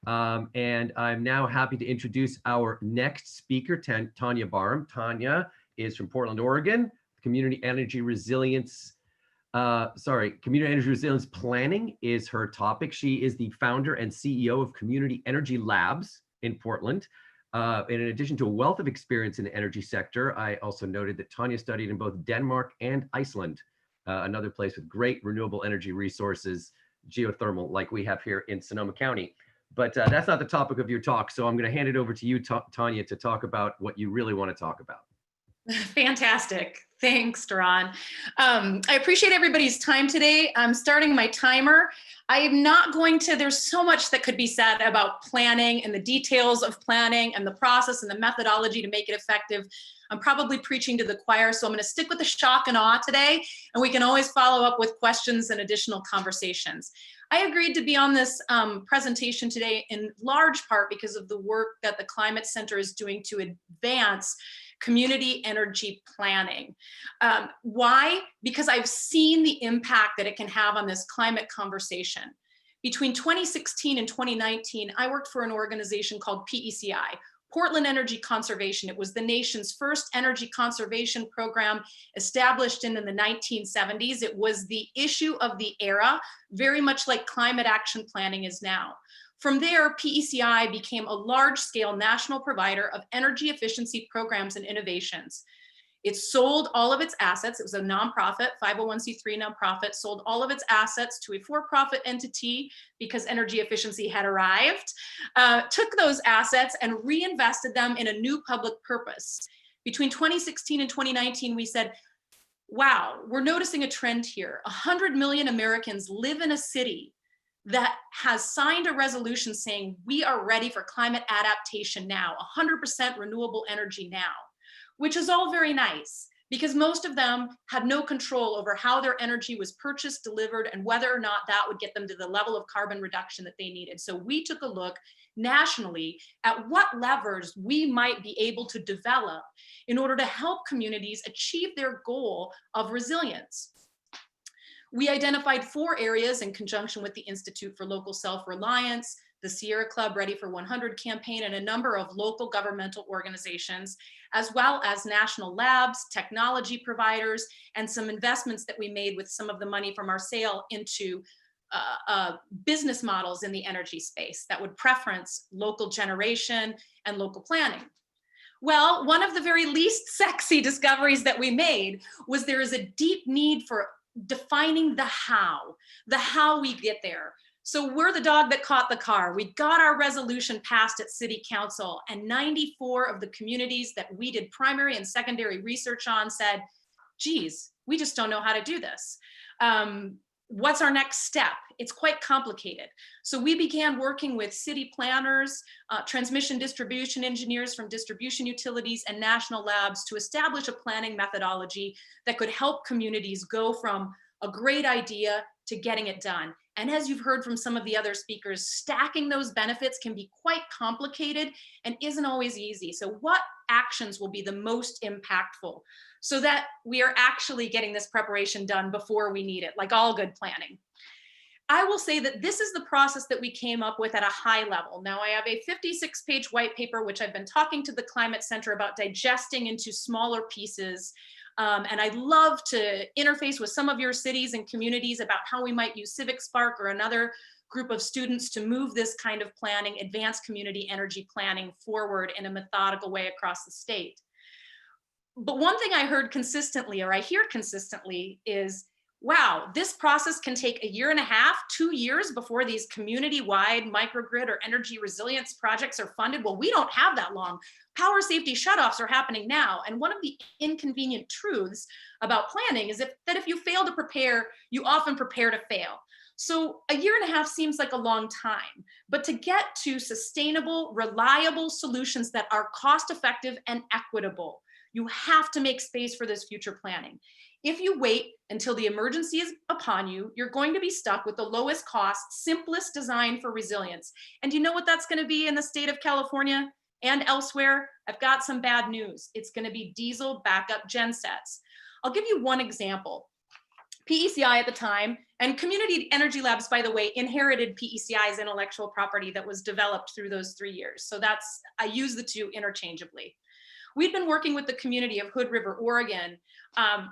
And I'm now happy to introduce our next speaker, Tanya Barham. Tanya is from Portland, Oregon. Community Energy Resilience Community Energy Resilience Planning is her topic. She is the founder and CEO of Community Energy Labs in Portland. And in addition to a wealth of experience in the energy sector, I also noted that Tanya studied in both Denmark and Iceland, another place with great renewable energy resources, geothermal, like we have here in Sonoma County. But that's not the topic of your talk. So I'm going to hand it over to you, Tanya, to talk about what you really want to talk about. Fantastic. Thanks, Duran. I appreciate everybody's time today. I'm starting my timer. I am not going to, there's so much that could be said about planning and the details of planning and the process and the methodology to make it effective. I'm probably preaching to the choir, so I'm going to stick with the shock and awe today, and we can always follow up with questions and additional conversations. I agreed to be on this presentation today in large part because of the work that the Climate Center is doing to advance community energy planning. Why? Because I've seen the impact that it can have on this climate conversation. Between 2016 and 2019, I worked for an organization called PECI, Portland Energy Conservation. It was the nation's first energy conservation program established in the 1970s. It was the issue of the era, very much like climate action planning is now. From there, PECI became a large-scale national provider of energy efficiency programs and innovations. It sold all of its assets. It was a nonprofit, 501c3 nonprofit, sold all of its assets to a for-profit entity because energy efficiency had arrived, took those assets and reinvested them in a new public purpose. Between 2016 and 2019, we said, wow, we're noticing a trend here. 100 million Americans live in a city that has signed a resolution saying we are ready for climate adaptation now, 100% renewable energy now, which is all very nice because most of them had no control over how their energy was purchased, delivered, and whether or not that would get them to the level of carbon reduction that they needed. So we took a look nationally at what levers we might be able to develop in order to help communities achieve their goal of resilience. We identified 4 areas in conjunction with the Institute for Local Self-Reliance, the Sierra Club Ready for 100 campaign, and a number of local governmental organizations, as well as national labs, technology providers, and some investments that we made with some of the money from our sale into business models in the energy space that would preference local generation and local planning. Well, one of the very least sexy discoveries that we made was there is a deep need for defining the how we get there. So we're the dog that caught the car. We got our resolution passed at City Council, and 94 of the communities that we did primary and secondary research on said, geez, we just don't know how to do this. What's our next step? It's quite complicated. So we began working with city planners, transmission distribution engineers from distribution utilities and national labs to establish a planning methodology that could help communities go from a great idea to getting it done. And as you've heard from some of the other speakers, stacking those benefits can be quite complicated and isn't always easy. So what actions will be the most impactful so that we are actually getting this preparation done before we need it, like all good planning? I will say that this is the process that we came up with at a high level. Now, I have a 56-page white paper, which I've been talking to the Climate Center about digesting into smaller pieces. And I'd love to interface with some of your cities and communities about how we might use Civic Spark or another group of students to move this kind of planning, advanced community energy planning forward in a methodical way across the state. But one thing I heard consistently, or I hear consistently, is, wow, this process can take 1.5 years, 2 years before these community-wide microgrid or energy resilience projects are funded. Well, we don't have that long. Power safety shutoffs are happening now. And one of the inconvenient truths about planning is that if you fail to prepare, you often prepare to fail. So 1.5 years seems like a long time, but to get to sustainable, reliable solutions that are cost-effective and equitable, you have to make space for this future planning. If you wait until the emergency is upon you, you're going to be stuck with the lowest cost, simplest design for resilience. And you know what that's going to be in the state of California and elsewhere? I've got some bad news. It's going to be diesel backup gensets. I'll give you one example. PECI at the time, and Community Energy Labs, by the way, inherited PECI's intellectual property that was developed through those 3 years. So I use the two interchangeably. We'd been working with the community of Hood River, Oregon,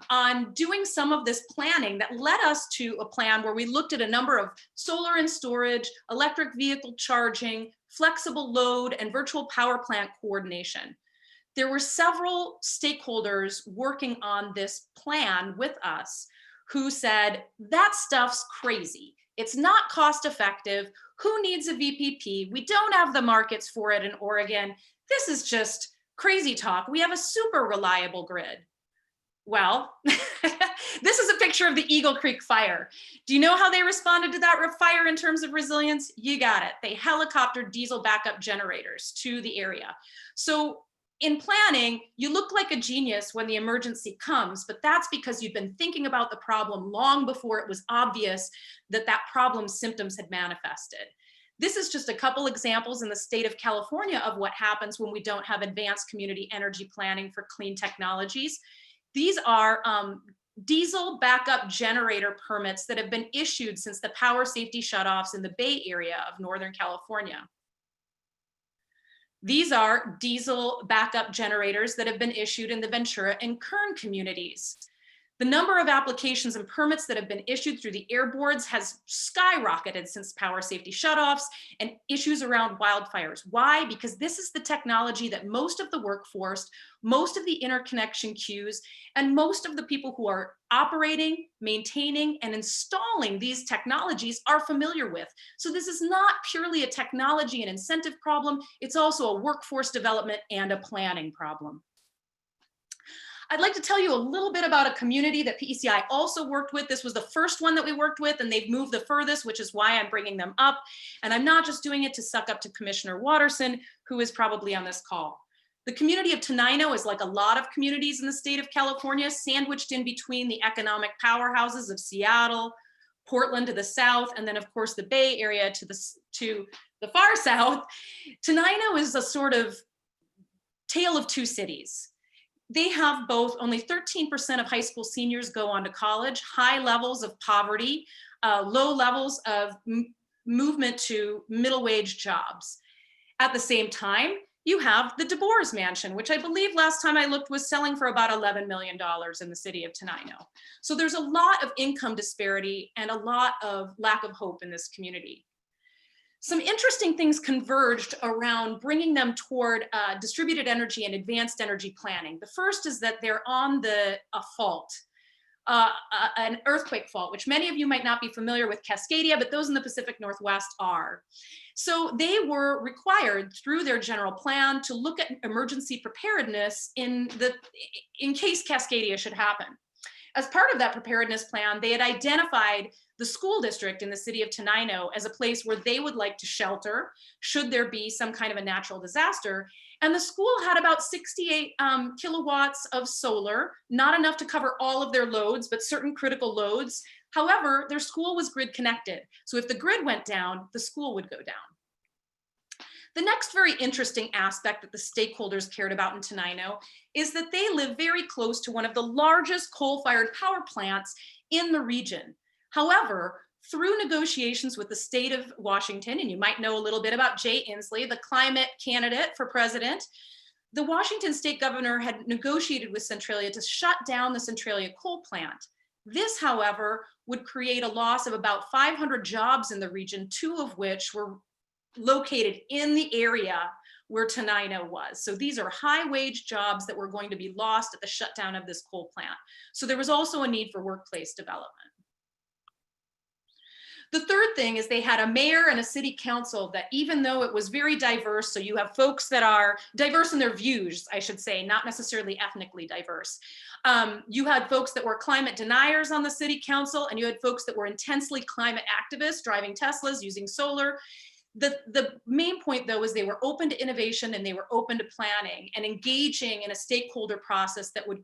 on doing some of this planning that led us to a plan where we looked at a number of solar and storage, electric vehicle charging, flexible load, and virtual power plant coordination. There were several stakeholders working on this plan with us who said, that stuff's crazy. It's not cost effective. Who needs a VPP? We don't have the markets for it in Oregon. This is just crazy talk. We have a super reliable grid. Well, this is a picture of the Eagle Creek fire. Do you know how they responded to that fire in terms of resilience? You got it. They helicoptered diesel backup generators to the area. So in planning, you look like a genius when the emergency comes, but that's because you've been thinking about the problem long before it was obvious that that problem's symptoms had manifested. This is just a couple examples in the state of California of what happens when we don't have advanced community energy planning for clean technologies. These are diesel backup generator permits that have been issued since the power safety shutoffs in the Bay Area of Northern California. These are diesel backup generators that have been issued in the Ventura and Kern communities. The number of applications and permits that have been issued through the air boards has skyrocketed since power safety shutoffs and issues around wildfires. Why? Because this is the technology that most of the workforce, most of the interconnection queues, and most of the people who are operating, maintaining, and installing these technologies are familiar with. So this is not purely a technology and incentive problem. It's also a workforce development and a planning problem. I'd like to tell you a little bit about a community that PECI also worked with. This was the first one that we worked with, and they've moved the furthest, which is why I'm bringing them up. And I'm not just doing it to suck up to Commissioner Watterson, who is probably on this call. The community of Tenino is like a lot of communities in the state of California, sandwiched in between the economic powerhouses of Seattle, Portland to the south, and then of course the Bay Area to the far south. Tenino is a sort of tale of two cities. They have both, only 13% of high school seniors go on to college, high levels of poverty, low levels of movement to middle wage jobs. At the same time, you have the DeBoer's mansion, which I believe last time I looked was selling for about $11 million in the city of Tenino. So there's a lot of income disparity and a lot of lack of hope in this community. Some interesting things converged around bringing them toward distributed energy and advanced energy planning. The first is that they're on a fault, an earthquake fault, which many of you might not be familiar with Cascadia, but those in the Pacific Northwest are. So they were required through their general plan to look at emergency preparedness in case Cascadia should happen. As part of that preparedness plan, they had identified the school district in the city of Tenino as a place where they would like to shelter should there be some kind of a natural disaster. And the school had about 68 kilowatts of solar, not enough to cover all of their loads, but certain critical loads. However, their school was grid connected. So if the grid went down, the school would go down. The next very interesting aspect that the stakeholders cared about in Tenino is that they live very close to one of the largest coal-fired power plants in the region. However, through negotiations with the state of Washington, and you might know a little bit about Jay Inslee, the climate candidate for president, the Washington state governor had negotiated with Centralia to shut down the Centralia coal plant. This, however, would create a loss of about 500 jobs in the region, 2 of which were located in the area where Tenino was. So these are high-wage jobs that were going to be lost at the shutdown of this coal plant. So there was also a need for workplace development. The third thing is they had a mayor and a city council that, even though it was very diverse, so you have folks that are diverse in their views, I should say, not necessarily ethnically diverse. You had folks that were climate deniers on the city council, and you had folks that were intensely climate activists, driving Teslas, using solar. The main point, though, is they were open to innovation and they were open to planning and engaging in a stakeholder process that would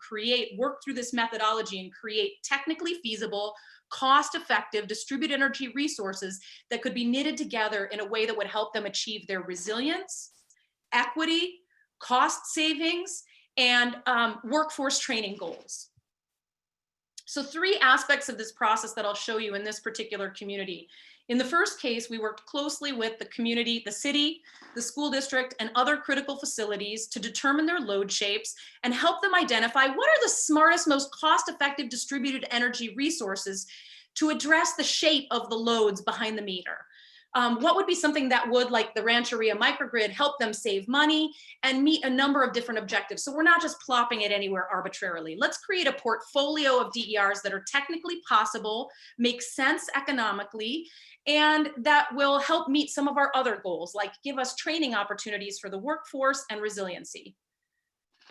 work through this methodology and create technically feasible, cost-effective distributed energy resources that could be knitted together in a way that would help them achieve their resilience, equity, cost savings, and workforce training goals. So 3 aspects of this process that I'll show you in this particular community. In the first case, we worked closely with the community, the city, the school district, and other critical facilities to determine their load shapes and help them identify what are the smartest, most cost-effective distributed energy resources to address the shape of the loads behind the meter. What would be something that would, like the Rancheria microgrid, help them save money and meet a number of different objectives? So we're not just plopping it anywhere arbitrarily. Let's create a portfolio of DERs that are technically possible, make sense economically, and that will help meet some of our other goals, like give us training opportunities for the workforce and resiliency.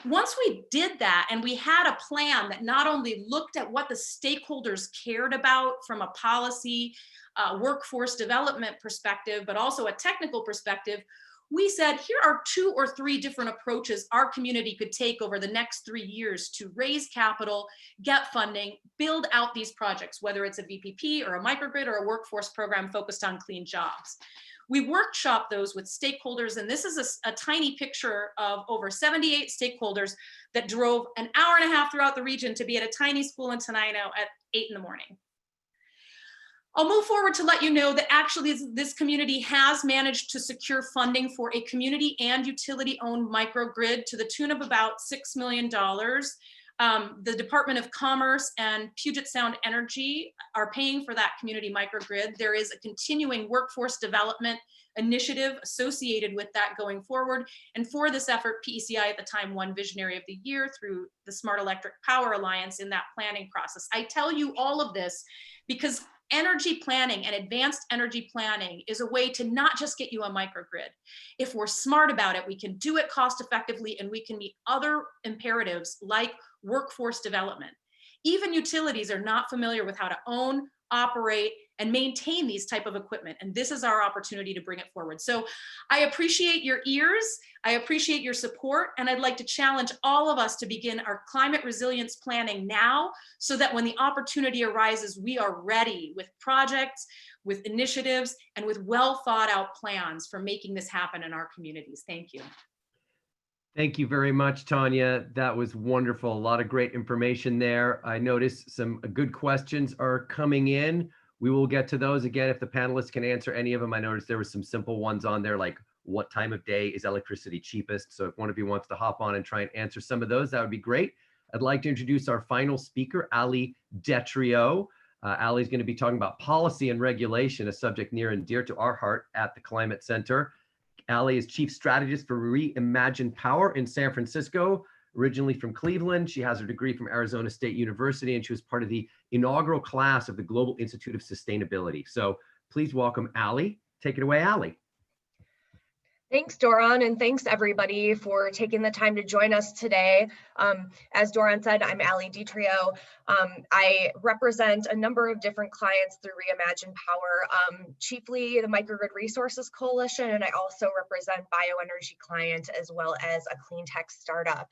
Once we did that and we had a plan that not only looked at what the stakeholders cared about from a policy, workforce development perspective, but also a technical perspective, we said, here are 2 or 3 different approaches our community could take over the next 3 years to raise capital, get funding, build out these projects, whether it's a VPP or a microgrid or a workforce program focused on clean jobs. We workshopped those with stakeholders, and this is a tiny picture of over 78 stakeholders that drove an hour and a half throughout the region to be at a tiny school in Tenino at 8 in the morning. I'll move forward to let you know that actually this community has managed to secure funding for a community and utility-owned microgrid to the tune of about $6 million. The Department of Commerce and Puget Sound Energy are paying for that community microgrid. There is a continuing workforce development initiative associated with that going forward. And for this effort, PECI at the time won Visionary of the Year through the Smart Electric Power Alliance in that planning process. I tell you all of this because energy planning and advanced energy planning is a way to not just get you a microgrid. If we're smart about it, we can do it cost effectively and we can meet other imperatives like workforce development. Even utilities are not familiar with how to own, operate, and maintain these type of equipment. And this is our opportunity to bring it forward. So I appreciate your ears. I appreciate your support. And I'd like to challenge all of us to begin our climate resilience planning now so that when the opportunity arises, we are ready with projects, with initiatives, and with well thought out plans for making this happen in our communities. Thank you. Thank you very much, Tanya. That was wonderful. A lot of great information there. I noticed some good questions are coming in. We will get to those again if the panelists can answer any of them. I noticed there were some simple ones on there, like what time of day is electricity cheapest? So if one of you wants to hop on and try and answer some of those, that would be great. I'd like to introduce our final speaker, Ellie Cohen. Allie's going to be talking about policy and regulation, a subject near and dear to our heart at the Climate Center. Ellie is Chief Strategist for Reimagine Power in San Francisco, originally from Cleveland. She has her degree from Arizona State University, and she was part of the inaugural class of the Global Institute of Sustainability. So please welcome Ellie. Take it away, Ellie. Thanks, Doron, and thanks everybody for taking the time to join us today. As Doron said, I'm Ellie Cohen. I represent a number of different clients through Reimagine Power, chiefly the Microgrid Resources Coalition, and I also represent bioenergy clients as well as a clean tech startup.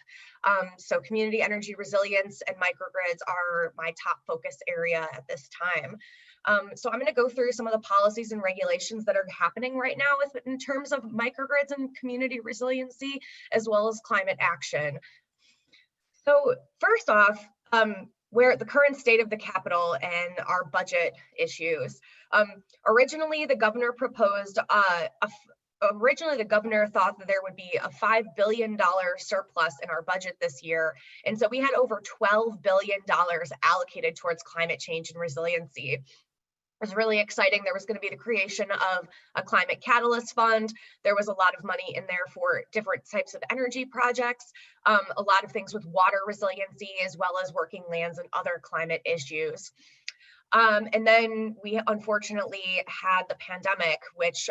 So community energy resilience and microgrids are my top focus area at this time. So I'm going to go through some of the policies and regulations that are happening right now in terms of microgrids and community resiliency, as well as climate action. So first off, where the current state of the Capitol and our budget issues. Originally, the governor proposed originally the governor thought that there would be a $5 billion surplus in our budget this year. And so we had over $12 billion allocated towards climate change and resiliency. It was really exciting. There was going to be the creation of a climate catalyst fund. There was a lot of money in there for different types of energy projects, a lot of things with water resiliency, as well as working lands and other climate issues. And then we unfortunately had the pandemic, which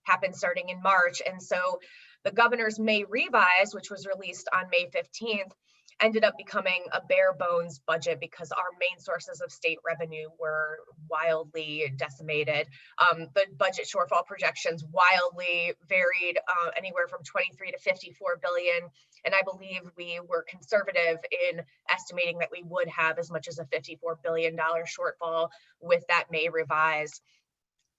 happened starting in March. And so the governor's May revise, which was released on May 15th, ended up becoming a bare bones budget because our main sources of state revenue were wildly decimated. The budget shortfall projections wildly varied, anywhere from 23 to 54 billion. And I believe we were conservative in estimating that we would have as much as a $54 billion shortfall with that May revise.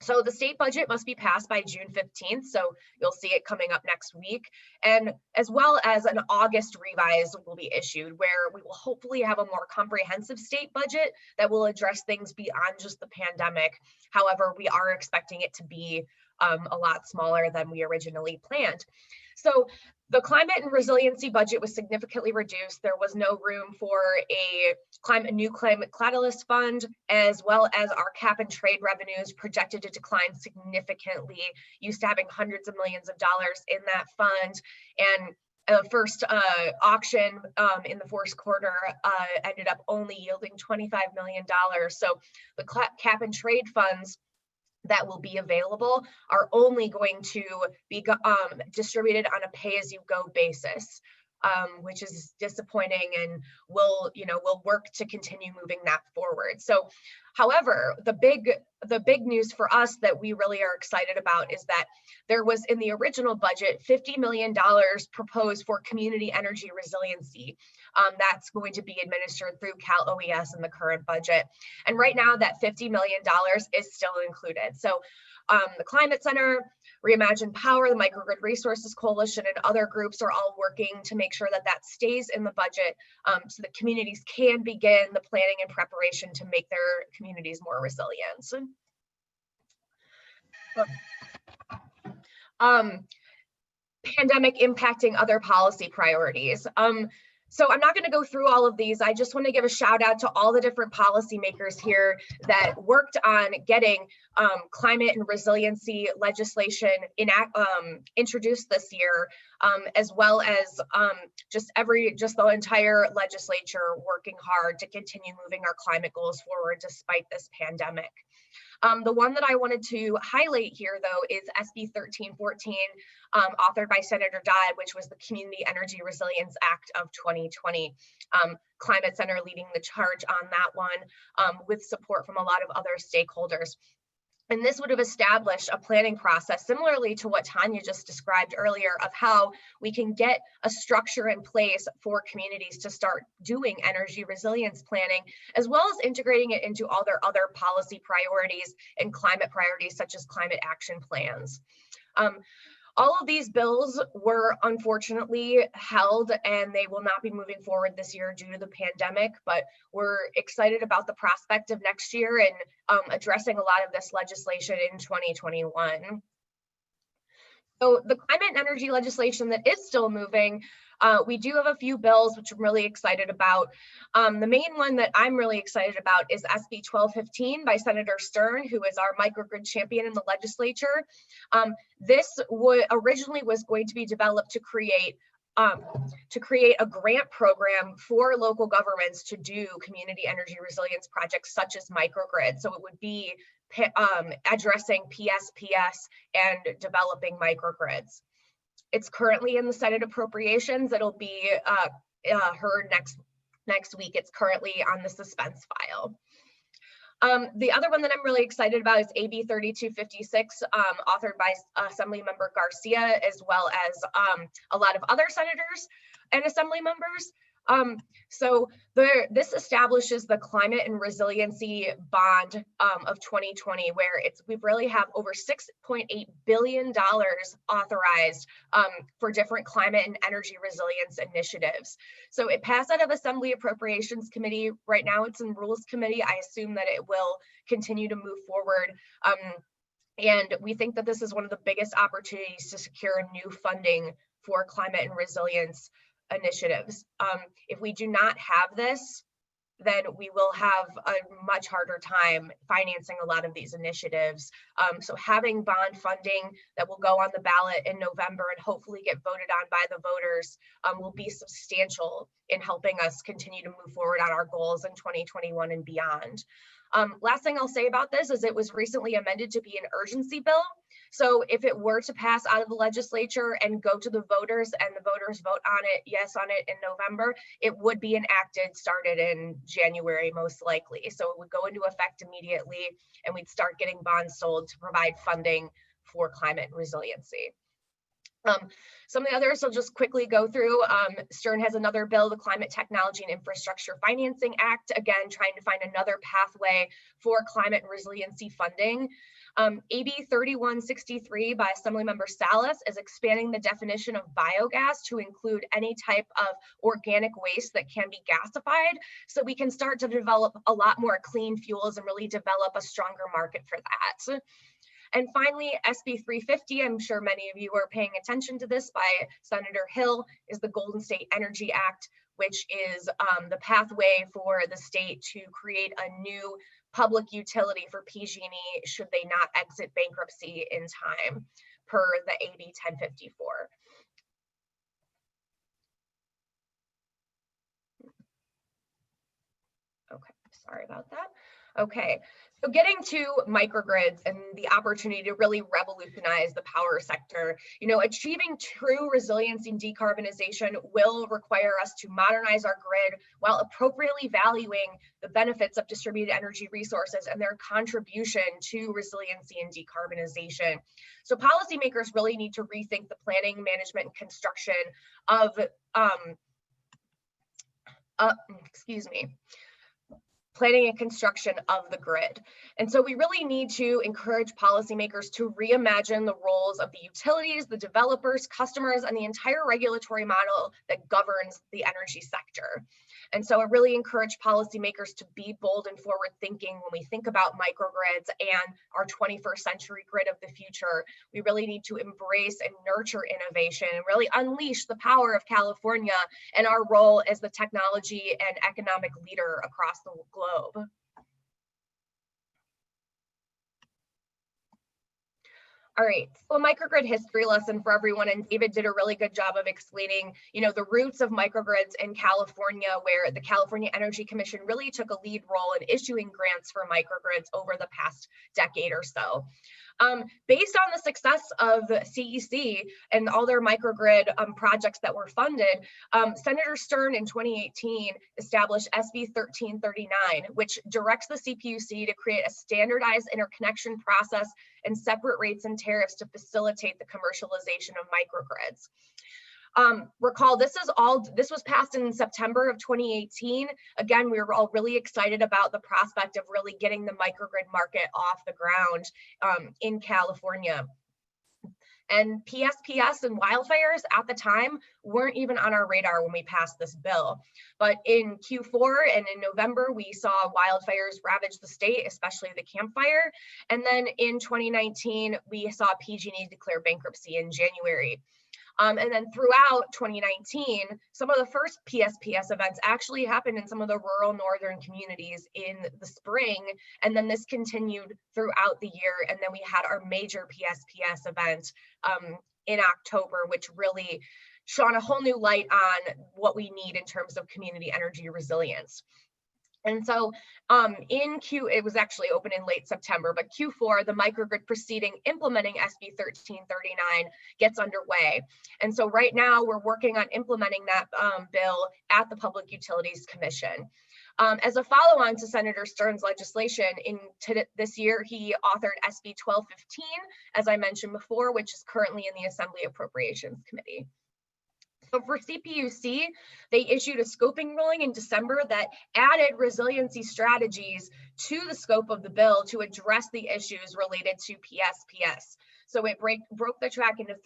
So the state budget must be passed by June 15th. So you'll see it coming up next week. And as well as an August revise will be issued, where we will hopefully have a more comprehensive state budget that will address things beyond just the pandemic. However, we are expecting it to be a lot smaller than we originally planned. So the climate and resiliency budget was significantly reduced. There was no room for a new climate catalyst fund, as well as our cap and trade revenues projected to decline significantly, used to having hundreds of millions of dollars in that fund. And the first auction in the fourth quarter ended up only yielding $25 million. So the cap and trade funds that will be available are only going to be distributed on a pay-as-you-go basis, which is disappointing, and we'll work to continue moving that forward. So, however, the big news for us that we really are excited about is that there was in the original budget $50 million proposed for community energy resiliency. That's going to be administered through Cal OES in the current budget. And right now that $50 million is still included. So the Climate Center, Reimagine Power, the Microgrid Resources Coalition, and other groups are all working to make sure that that stays in the budget, so that communities can begin the planning and preparation to make their communities more resilient. Pandemic impacting other policy priorities. So I'm not going to go through all of these. I just want to give a shout out to all the different policymakers here that worked on getting climate and resiliency legislation introduced this year, as well as just the entire legislature working hard to continue moving our climate goals forward despite this pandemic. The one that I wanted to highlight here, though, is SB 1314, authored by Senator Dodd, which was the Community Energy Resilience Act of 2020. Climate Center leading the charge on that one, with support from a lot of other stakeholders. And this would have established a planning process similarly to what Tanya just described earlier, of how we can get a structure in place for communities to start doing energy resilience planning, as well as integrating it into all their other policy priorities and climate priorities, such as climate action plans. All of these bills were unfortunately held, and they will not be moving forward this year due to the pandemic, but we're excited about the prospect of next year and addressing a lot of this legislation in 2021. So the climate and energy legislation that is still moving, we do have a few bills which I'm really excited about. The main one that I'm really excited about is SB 1215 by Senator Stern, who is our microgrid champion in the legislature. This originally was going to be developed to create a grant program for local governments to do community energy resilience projects such as microgrid. So it would be addressing PSPS and developing microgrids. It's currently in the Senate Appropriations. It'll be heard next week. It's currently on the suspense file. The other one that I'm really excited about is AB 3256, authored by Assemblymember Garcia, as well as a lot of other senators and assembly members. So this establishes the climate and resiliency bond of 2020, where we really have over $6.8 billion authorized for different climate and energy resilience initiatives. So it passed out of Assembly Appropriations Committee. Right now it's in Rules Committee. I assume that it will continue to move forward. And we think that this is one of the biggest opportunities to secure new funding for climate and resilience initiatives. If we do not have this, then we will have a much harder time financing a lot of these initiatives. So having bond funding that will go on the ballot in November and hopefully get voted on by the voters will be substantial in helping us continue to move forward on our goals in 2021 and beyond. Last thing I'll say about this is it was recently amended to be an urgency bill. So if it were to pass out of the legislature and go to the voters and the voters vote on it, yes on it in November, it would be enacted, started in January most likely. So it would go into effect immediately and we'd start getting bonds sold to provide funding for climate resiliency. Some of the others I'll just quickly go through. Stern has another bill, the Climate Technology and Infrastructure Financing Act, again, trying to find another pathway for climate and resiliency funding. AB 3163 by Assemblymember Salas is expanding the definition of biogas to include any type of organic waste that can be gasified, so we can start to develop a lot more clean fuels and really develop a stronger market for that. And finally, SB 350, I'm sure many of you are paying attention to this, by Senator Hill, is the Golden State Energy Act, which is the pathway for the state to create a new public utility for PG&E should they not exit bankruptcy in time, per the AB 1054. Okay, sorry about that. Okay, so getting to microgrids and the opportunity to really revolutionize the power sector, achieving true resiliency and decarbonization will require us to modernize our grid while appropriately valuing the benefits of distributed energy resources and their contribution to resiliency and decarbonization. So policymakers really need to rethink the planning, management, and construction of, planning and construction of the grid. And so we really need to encourage policymakers to reimagine the roles of the utilities, the developers, customers, and the entire regulatory model that governs the energy sector. And so I really encourage policymakers to be bold and forward thinking when we think about microgrids and our 21st century grid of the future. We really need to embrace and nurture innovation and really unleash the power of California and our role as the technology and economic leader across the globe. All right, so a microgrid history lesson for everyone, and David did a really good job of explaining, the roots of microgrids in California, where the California Energy Commission really took a lead role in issuing grants for microgrids over the past decade or so. Based on the success of CEC and all their microgrid projects that were funded, Senator Stern in 2018 established SB 1339, which directs the CPUC to create a standardized interconnection process and separate rates and tariffs to facilitate the commercialization of microgrids. Recall, this was passed in September of 2018. Again, we were all really excited about the prospect of really getting the microgrid market off the ground in California. And PSPS and wildfires at the time weren't even on our radar when we passed this bill. But in Q4 and in November, we saw wildfires ravage the state, especially the Camp Fire. And then in 2019, we saw PG&E declare bankruptcy in January. And then throughout 2019, some of the first PSPS events actually happened in some of the rural northern communities in the spring. And then this continued throughout the year. And then we had our major PSPS event in October, which really shone a whole new light on what we need in terms of community energy resilience. And so it was actually open in late September, but Q4, the microgrid proceeding implementing SB 1339 gets underway. And so right now we're working on implementing that bill at the Public Utilities Commission. As a follow-on to Senator Stern's legislation, this year he authored SB 1215, as I mentioned before, which is currently in the Assembly Appropriations Committee. So for CPUC, they issued a scoping ruling in December that added resiliency strategies to the scope of the bill to address the issues related to PSPS. So it broke the track into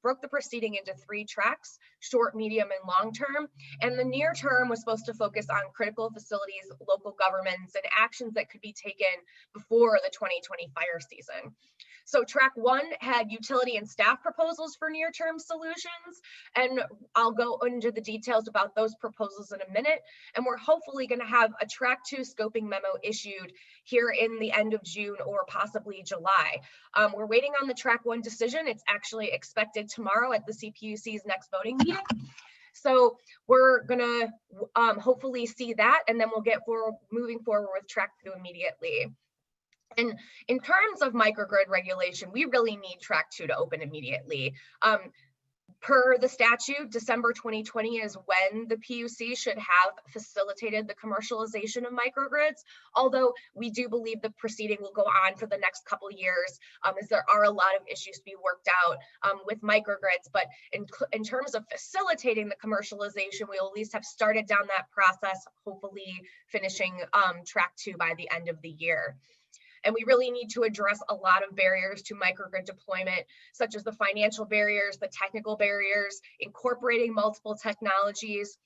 broke the proceeding into 3 tracks: short, medium, and long term. And the near term was supposed to focus on critical facilities, local governments, and actions that could be taken before the 2020 fire season. So track 1 had utility and staff proposals for near-term solutions, and I'll go into the details about those proposals in a minute. And we're hopefully going to have a track 2 scoping memo issued here in the end of June or possibly July. We're waiting on the track 1 decision. It's actually expected tomorrow at the CPUC's next voting meeting. So we're gonna hopefully see that, and then we'll get moving forward with track 2 immediately. And in terms of microgrid regulation, we really need track 2 to open immediately. Per the statute, December 2020 is when the PUC should have facilitated the commercialization of microgrids, although we do believe the proceeding will go on for the next couple of years, as there are a lot of issues to be worked out with microgrids. But in terms of facilitating the commercialization, we'll at least have started down that process, hopefully finishing track 2 by the end of the year. And we really need to address a lot of barriers to microgrid deployment, such as the financial barriers, the technical barriers, incorporating multiple technologies,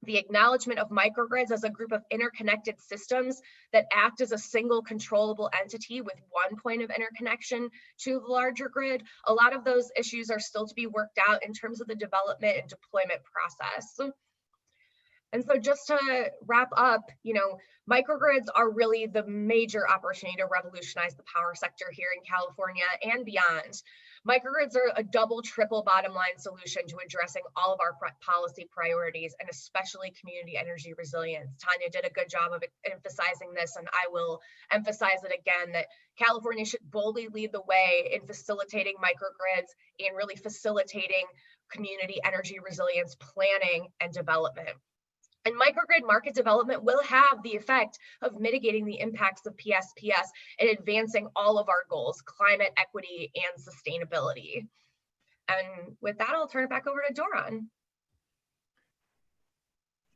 the acknowledgement of microgrids as a group of interconnected systems that act as a single controllable entity with one point of interconnection to the larger grid. A lot of those issues are still to be worked out in terms of the development and deployment process. And so just to wrap up, microgrids are really the major opportunity to revolutionize the power sector here in California and beyond. Microgrids are a double, triple bottom line solution to addressing all of our policy priorities, and especially community energy resilience. Tanya did a good job of emphasizing this, and I will emphasize it again, that California should boldly lead the way in facilitating microgrids and really facilitating community energy resilience planning and development. And microgrid market development will have the effect of mitigating the impacts of PSPS and advancing all of our goals: climate, equity, and sustainability. And with that, I'll turn it back over to Doron.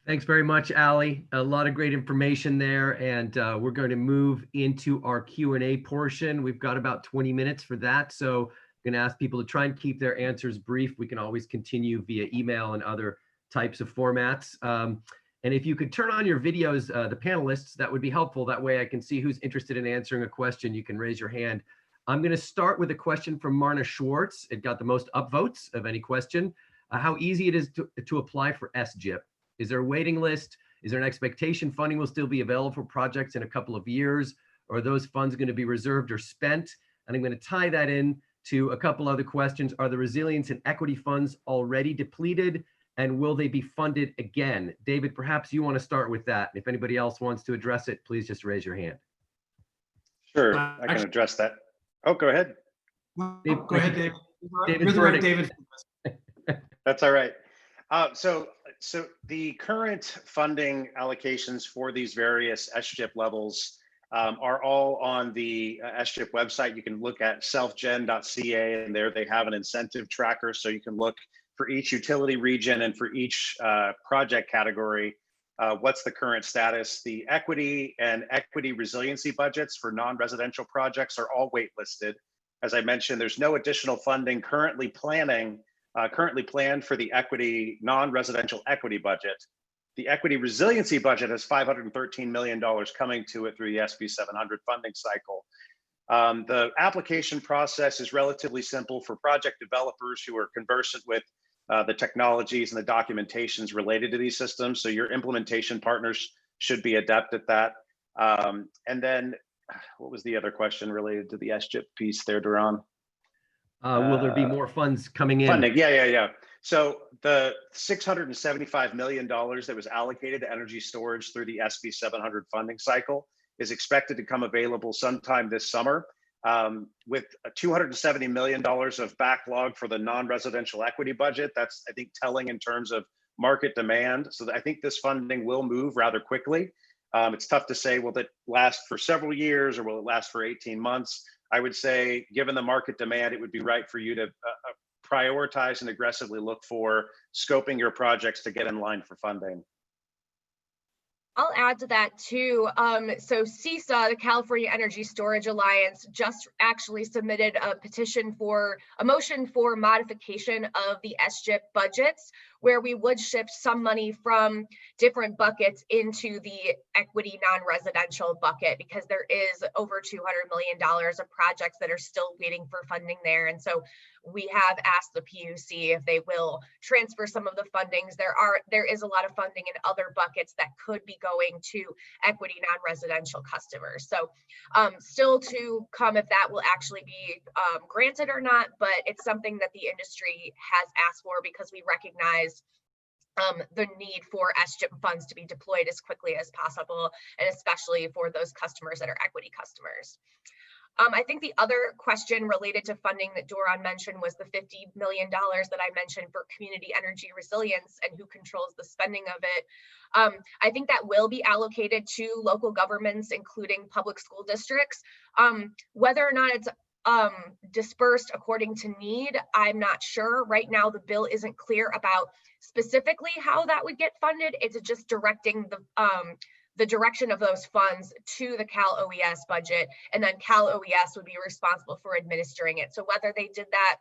Thanks very much, Allie. A lot of great information there, and we're going to move into our Q&A portion. We've got about 20 minutes for that, so I'm going to ask people to try and keep their answers brief. We can always continue via email and other types of formats. And if you could turn on your videos, the panelists, that would be helpful. That way I can see who's interested in answering a question. You can raise your hand. I'm going to start with a question from Marna Schwartz. It got the most upvotes of any question. How easy it is to apply for SGIP. Is there a waiting list? Is there an expectation funding will still be available for projects in a couple of years? Or are those funds going to be reserved or spent? And I'm going to tie that in to a couple other questions. Are the resilience and equity funds already depleted? And will they be funded again? David, perhaps you want to start with that. If anybody else wants to address it, please just raise your hand. Sure, I can address that. Oh, go ahead. Go ahead, David. David You're right, David. That's all right. So the current funding allocations for these various SGIP levels are all on the SGIP website. You can look at selfgen.ca, and there they have an incentive tracker, so you can look for each utility region and for each project category, what's the current status. The equity and equity resiliency budgets for non-residential projects are all waitlisted. As I mentioned, there's no additional funding currently planned for the equity non-residential equity budget. The equity resiliency budget has $513 million coming to it through the SB 700 funding cycle. The application process is relatively simple for project developers who are conversant with the technologies and the documentations related to these systems. So your implementation partners should be adept at that. And then what was the other question related to the SGIP piece there, Doron? Will there be more funds coming in? Funding, yeah. So the $675 million that was allocated to energy storage through the SB 700 funding cycle is expected to come available sometime this summer. With $270 million of backlog for the non-residential equity budget. That's, I think, telling in terms of market demand. So I think this funding will move rather quickly. It's tough to say, will it last for several years or will it last for 18 months? I would say, given the market demand, it would be right for you to prioritize and aggressively look for scoping your projects to get in line for funding? I'll add to that too. So CESA, the California Energy Storage Alliance, just actually submitted a motion for modification of the SGIP budgets, where we would shift some money from different buckets into the equity non-residential bucket, because there is over $200 million of projects that are still waiting for funding there. And so we have asked the PUC if they will transfer some of the fundings. There is a lot of funding in other buckets that could be going to equity non-residential customers. So still to come if that will actually be granted or not, but it's something that the industry has asked for, because we recognize the need for SGIP funds to be deployed as quickly as possible, and especially for those customers that are equity customers. I think the other question related to funding that Doron mentioned was the $50 million that I mentioned for community energy resilience and who controls the spending of it. I think that will be allocated to local governments, including public school districts. Whether or not it's dispersed according to need, I'm not sure. Right now, the bill isn't clear about specifically how that would get funded. It's just directing the direction of those funds to the Cal OES budget, and then Cal OES would be responsible for administering it. So whether they did that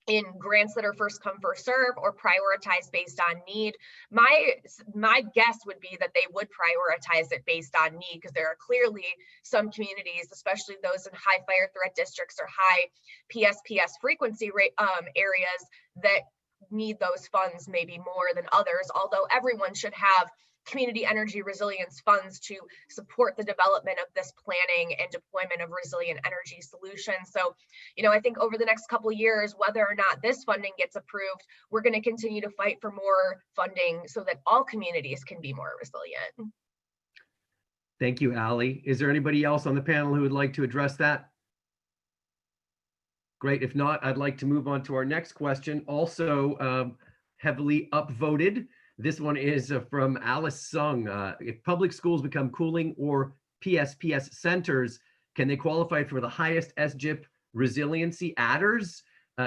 in grants that are first come, first serve, or prioritize based on need, my guess would be that they would prioritize it based on need, because there are clearly some communities, especially those in high fire threat districts or high PSPS frequency rate areas, that need those funds maybe more than others, although everyone should have community energy resilience funds to support the development of this planning and deployment of resilient energy solutions. So, I think over the next couple of years, whether or not this funding gets approved, we're going to continue to fight for more funding so that all communities can be more resilient. Thank you, Allie. Is there anybody else on the panel who would like to address that? Great. If not, I'd like to move on to our next question, also heavily upvoted. This one is from Alice Sung. If public schools become cooling or PSPS centers, can they qualify for the highest SGIP resiliency adders?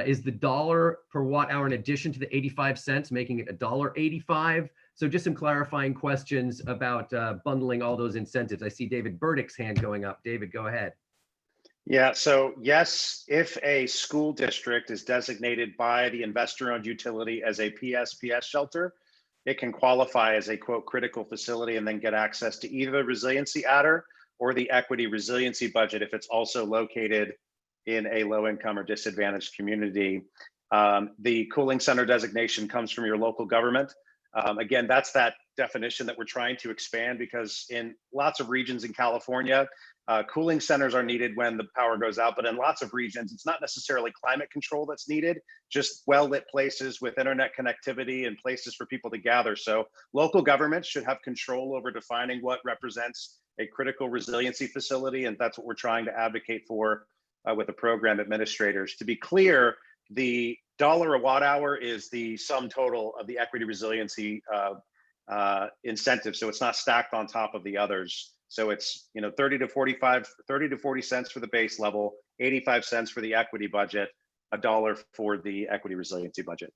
Is the dollar per watt hour in addition to the 85 cents, making it $1.85? So just some clarifying questions about bundling all those incentives. I see David Berdych's hand going up. David, go ahead. Yeah, so yes, if a school district is designated by the investor-owned utility as a PSPS shelter, it can qualify as a quote critical facility and then get access to either the resiliency adder or the equity resiliency budget if it's also located in a low income or disadvantaged community. The cooling center designation comes from your local government. Again, that's that definition that we're trying to expand, because in lots of regions in California, cooling centers are needed when the power goes out, but in lots of regions, it's not necessarily climate control that's needed, just well-lit places with internet connectivity and places for people to gather. So local governments should have control over defining what represents a critical resiliency facility, and that's what we're trying to advocate for with the program administrators. To be clear, the dollar a watt hour is the sum total of the equity resiliency incentive, so it's not stacked on top of the others. So it's 30 to 40 cents for the base level, 85 cents for the equity budget, $1 for the equity resiliency budget.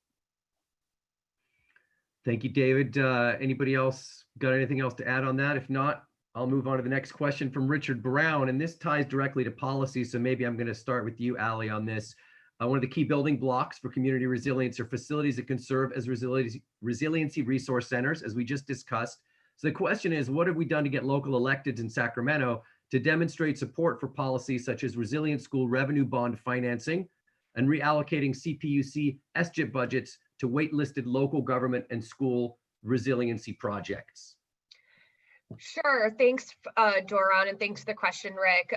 Thank you, David. Anybody else got anything else to add on that? If not, I'll move on to the next question from Richard Brown, and this ties directly to policy. So maybe I'm going to start with you, Allie, on this. One of the key building blocks for community resilience are facilities that can serve as resiliency resource centers, as we just discussed. So the question is, what have we done to get local electeds in Sacramento to demonstrate support for policies such as resilient school revenue bond financing and reallocating CPUC SGIP budgets to waitlisted local government and school resiliency projects? Sure. Thanks, Doron, and thanks for the question, Rick.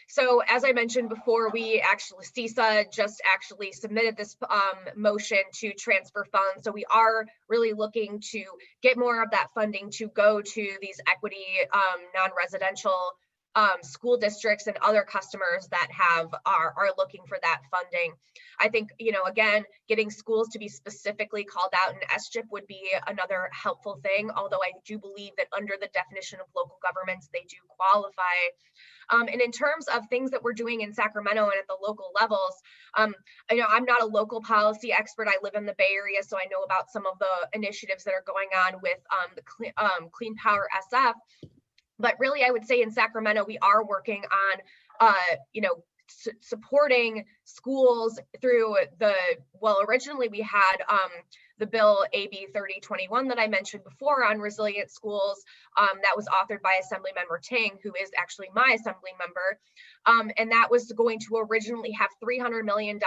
So as I mentioned before, CESA just actually submitted this motion to transfer funds. So we are really looking to get more of that funding to go to these equity non-residential school districts and other customers that are looking for that funding. I think, again, getting schools to be specifically called out in SCHIP would be another helpful thing, although I do believe that under the definition of local governments, they do qualify. And in terms of things that we're doing in Sacramento and at the local levels, I'm not a local policy expert. I live in the Bay Area, so I know about some of the initiatives that are going on with the Clean Power SF. But really, I would say in Sacramento, we are working on, supporting schools through originally we had the bill AB 3021 that I mentioned before on resilient schools, that was authored by Assemblymember Ting, who is actually my assembly member. And that was going to originally have $300 million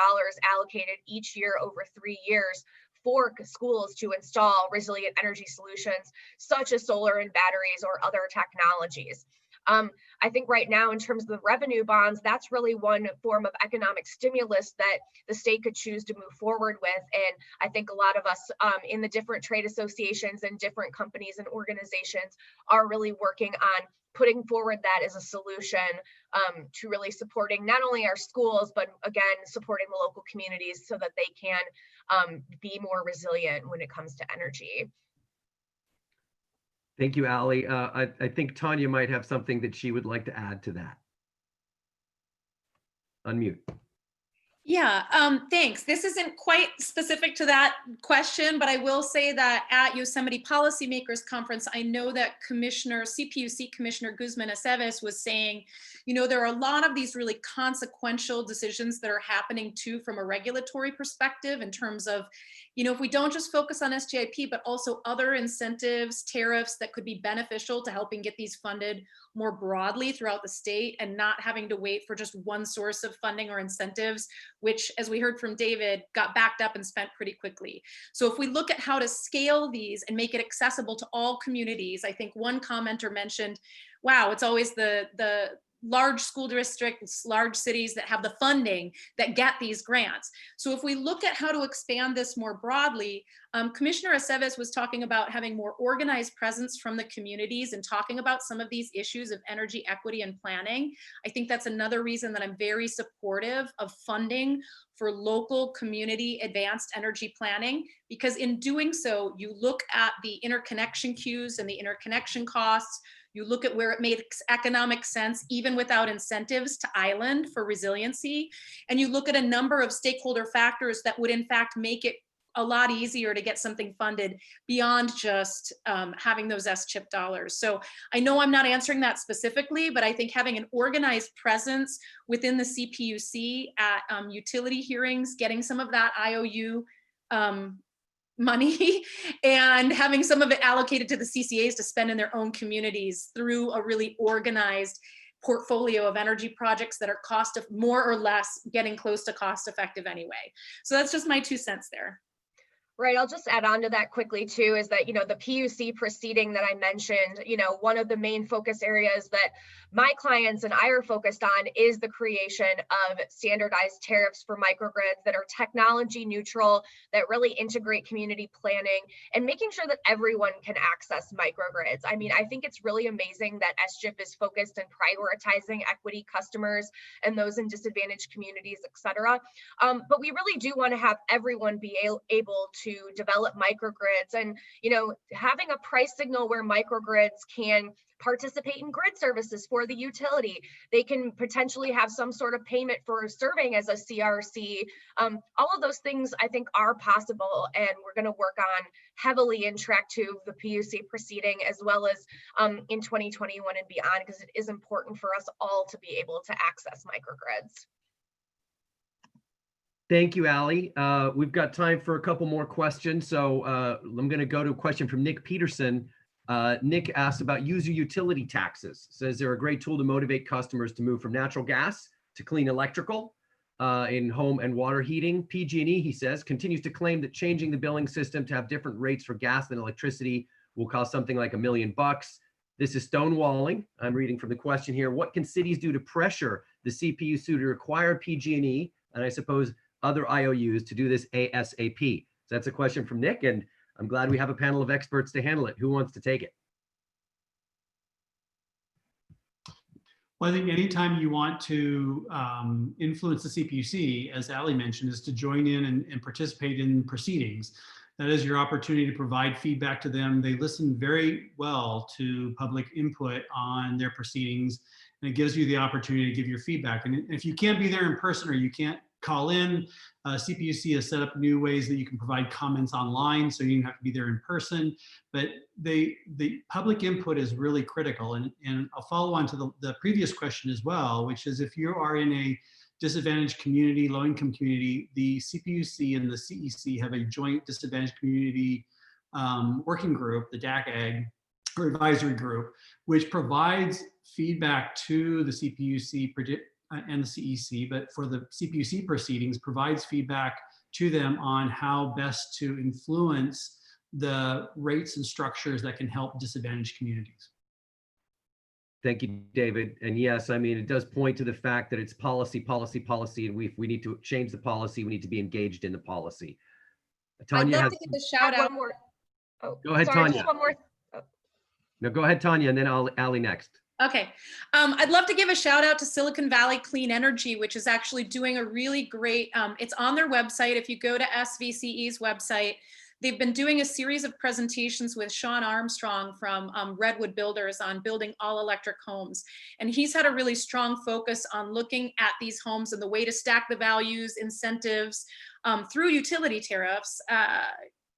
allocated each year over 3 years for schools to install resilient energy solutions, such as solar and batteries or other technologies. I think right now, in terms of the revenue bonds, that's really one form of economic stimulus that the state could choose to move forward with. And I think a lot of us in the different trade associations and different companies and organizations are really working on putting forward that as a solution to really supporting not only our schools, but again, supporting the local communities so that they can be more resilient when it comes to energy. Thank you, Allie. I think Tanya might have something that she would like to add to that. Unmute. Yeah, thanks. This isn't quite specific to that question, but I will say that at Yosemite Policymakers Conference, I know that CPUC Commissioner Guzman Aceves was saying, there are a lot of these really consequential decisions that are happening too from a regulatory perspective in terms of, if we don't just focus on SGIP, but also other incentives, tariffs that could be beneficial to helping get these funded more broadly throughout the state and not having to wait for just one source of funding or incentives, which, as we heard from David, got backed up and spent pretty quickly. So if we look at how to scale these and make it accessible to all communities, I think one commenter mentioned, wow, it's always the large school districts, large cities that have the funding that get these grants. So if we look at how to expand this more broadly, Commissioner Aceves was talking about having more organized presence from the communities and talking about some of these issues of energy equity and planning. I think that's another reason that I'm very supportive of funding for local community advanced energy planning, because in doing so, you look at the interconnection queues and the interconnection costs. You look at where it makes economic sense, even without incentives to island for resiliency. And you look at a number of stakeholder factors that would in fact make it a lot easier to get something funded beyond just having those SCHIP dollars. So I know I'm not answering that specifically, but I think having an organized presence within the CPUC at utility hearings, getting some of that IOU money and having some of it allocated to the CCAs to spend in their own communities through a really organized portfolio of energy projects that are more or less getting close to cost effective anyway. So that's just my 2 cents there. Right, I'll just add on to that quickly too, is that, the PUC proceeding that I mentioned, one of the main focus areas that my clients and I are focused on is the creation of standardized tariffs for microgrids that are technology neutral, that really integrate community planning and making sure that everyone can access microgrids. I mean, I think it's really amazing that SGIP is focused on prioritizing equity customers and those in disadvantaged communities, et cetera. But we really do want to have everyone be able to develop microgrids, and having a price signal where microgrids can participate in grid services for the utility. They can potentially have some sort of payment for serving as a CRC. All of those things I think are possible, and we're going to work on heavily in track 2 of the PUC proceeding, as well as in 2021 and beyond, because it is important for us all to be able to access microgrids. Thank you, Allie. We've got time for a couple more questions. So I'm going to go to a question from Nick Peterson. Nick asked about user utility taxes. Says they're a great tool to motivate customers to move from natural gas to clean electrical in home and water heating. PG&E, he says, continues to claim that changing the billing system to have different rates for gas than electricity will cost something like $1 million. This is stonewalling. I'm reading from the question here. What can cities do to pressure the CPUC to require PG&E, and I suppose other IOUs, to do this ASAP? So that's a question from Nick, and I'm glad we have a panel of experts to handle it. Who wants to take it? Well, I think anytime you want to influence the CPUC, as Allie mentioned, is to join in and participate in proceedings. That is your opportunity to provide feedback to them. They listen very well to public input on their proceedings, and it gives you the opportunity to give your feedback. And if you can't be there in person or you can't call in, CPUC has set up new ways that you can provide comments online, so you don't have to be there in person. But the public input is really critical. And I'll follow on to the previous question as well, which is if you are in a disadvantaged community, low-income community, the CPUC and the CEC have a joint disadvantaged community working group, the DAC-AG, or advisory group, which provides feedback to the CPUC and the CEC, but for the CPUC proceedings, provides feedback to them on how best to influence the rates and structures that can help disadvantaged communities. Thank you, David. And yes, I mean, it does point to the fact that it's policy, and if we need to change the policy, we need to be engaged in the policy. Tanya I'd love has, to give a shout out. One more. Oh, go ahead, sorry, Tanya. just one more. No, go ahead, Tanya, and then Allie next. Okay, I'd love to give a shout out to Silicon Valley Clean Energy, which is actually doing a really great, it's on their website. If you go to SVCE's website, they've been doing a series of presentations with Sean Armstrong from Redwood Builders on building all electric homes. And he's had a really strong focus on looking at these homes and the way to stack the values, incentives through utility tariffs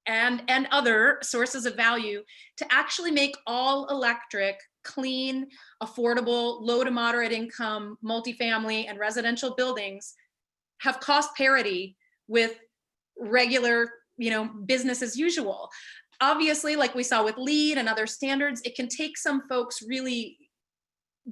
and other sources of value to actually make all electric, clean, affordable, low to moderate income, multifamily and residential buildings have cost parity with regular, business as usual. Obviously, like we saw with LEED and other standards, it can take some folks really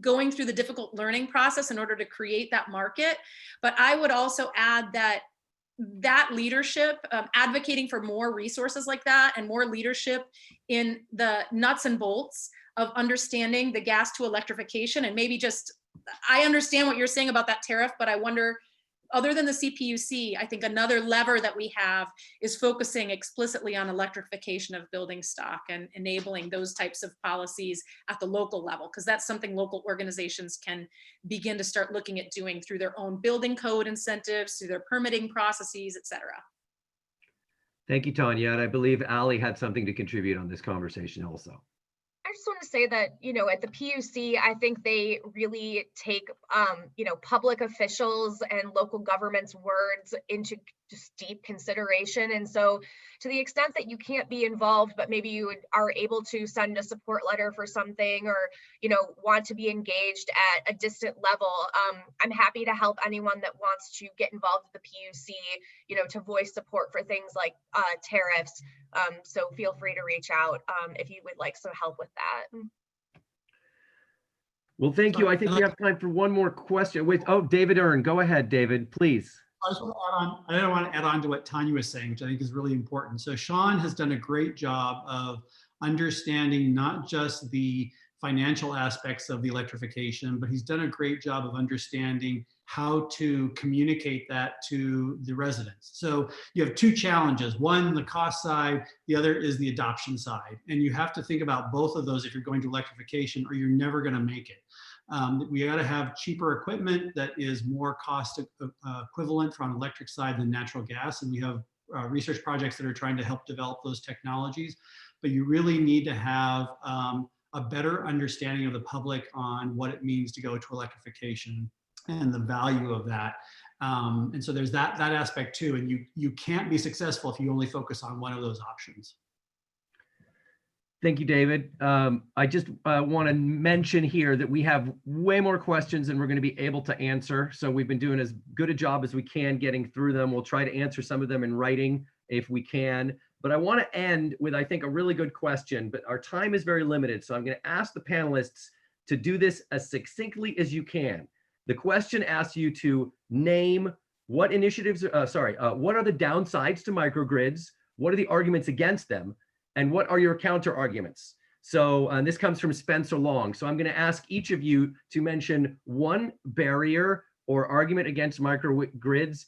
going through the difficult learning process in order to create that market. But I would also add that leadership, advocating for more resources like that and more leadership in the nuts and bolts of understanding the gas to electrification. And maybe just, I understand what you're saying about that tariff, but I wonder, other than the CPUC, I think another lever that we have is focusing explicitly on electrification of building stock and enabling those types of policies at the local level, because that's something local organizations can begin to start looking at doing through their own building code incentives, through their permitting processes, et cetera. Thank you, Tanya. And I believe Allie had something to contribute on this conversation also. I just want to say that, at the PUC, I think they really take, public officials and local governments' words into just deep consideration. And so to the extent that you can't be involved, but maybe you are able to send a support letter for something or, want to be engaged at a distant level, I'm happy to help anyone that wants to get involved with the PUC, to voice support for things like tariffs. So feel free to reach out if you would like some help with that. Well, thank you. I think we have time for one more question. Wait, David Earn, go ahead, David, please. I just want to add on, I don't want to add on to what Tanya was saying, which I think is really important. So Sean has done a great job of understanding not just the financial aspects of the electrification, but he's done a great job of understanding how to communicate that to the residents. So you have two challenges, one, the cost side, the other is the adoption side. And you have to think about both of those if you're going to electrification, or you're never going to make it. We got to have cheaper equipment that is more cost equivalent from an electric side than natural gas. And we have research projects that are trying to help develop those technologies. But you really need to have a better understanding of the public on what it means to go to electrification and the value of that. And so there's that aspect too. And you can't be successful if you only focus on one of those options. Thank you, David. I just want to mention here that we have way more questions than we're going to be able to answer. So we've been doing as good a job as we can getting through them. We'll try to answer some of them in writing if we can. But I want to end with, I think, a really good question, but our time is very limited. So I'm going to ask the panelists to do this as succinctly as you can. The question asks you to name what initiatives, what are the downsides to microgrids? What are the arguments against them? And what are your counter arguments? So this comes from Spencer Long. So I'm going to ask each of you to mention one barrier or argument against microgrids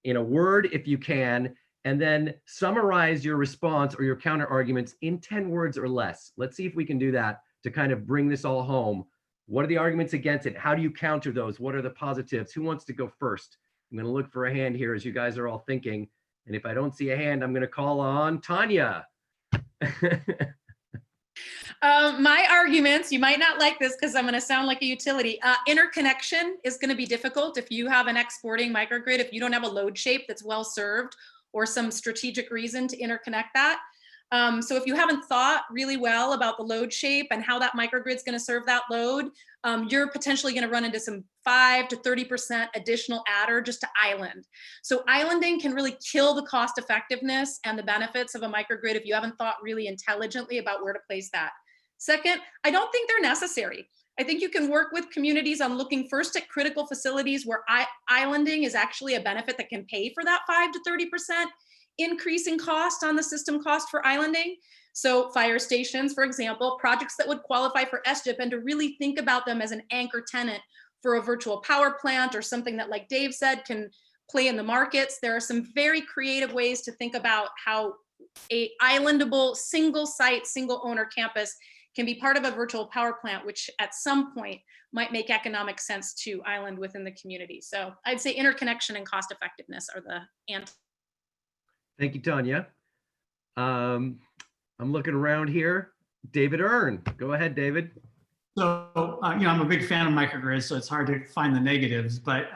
in a word, if you can, and then summarize your response or your counter arguments in 10 words or less. Let's see if we can do that to kind of bring this all home. What are the arguments against it? How do you counter those? What are the positives? Who wants to go first? I'm going to look for a hand here as you guys are all thinking. And if I don't see a hand, I'm going to call on Tanya. My arguments, you might not like this because I'm going to sound like a utility. Interconnection is going to be difficult if you have an exporting microgrid, if you don't have a load shape that's well served or some strategic reason to interconnect that. So if you haven't thought really well about the load shape and how that microgrid is going to serve that load, you're potentially going to run into some 5 to 30% additional adder just to island. So islanding can really kill the cost effectiveness and the benefits of a microgrid if you haven't thought really intelligently about where to place that. Second, I don't think they're necessary. I think you can work with communities on looking first at critical facilities where islanding is actually a benefit that can pay for that 5 to 30% increase in cost on the system cost for islanding. So fire stations, for example, projects that would qualify for SGIP, and to really think about them as an anchor tenant for a virtual power plant or something that, like Dave said, can play in the markets. There are some very creative ways to think about how a islandable single site, single owner campus can be part of a virtual power plant, which at some point might make economic sense to island within the community. So I'd say interconnection and cost effectiveness are the answers. Thank you, Tanya. I'm looking around here. David Earn, go ahead, David. So, I'm a big fan of microgrids, so it's hard to find the negatives. But,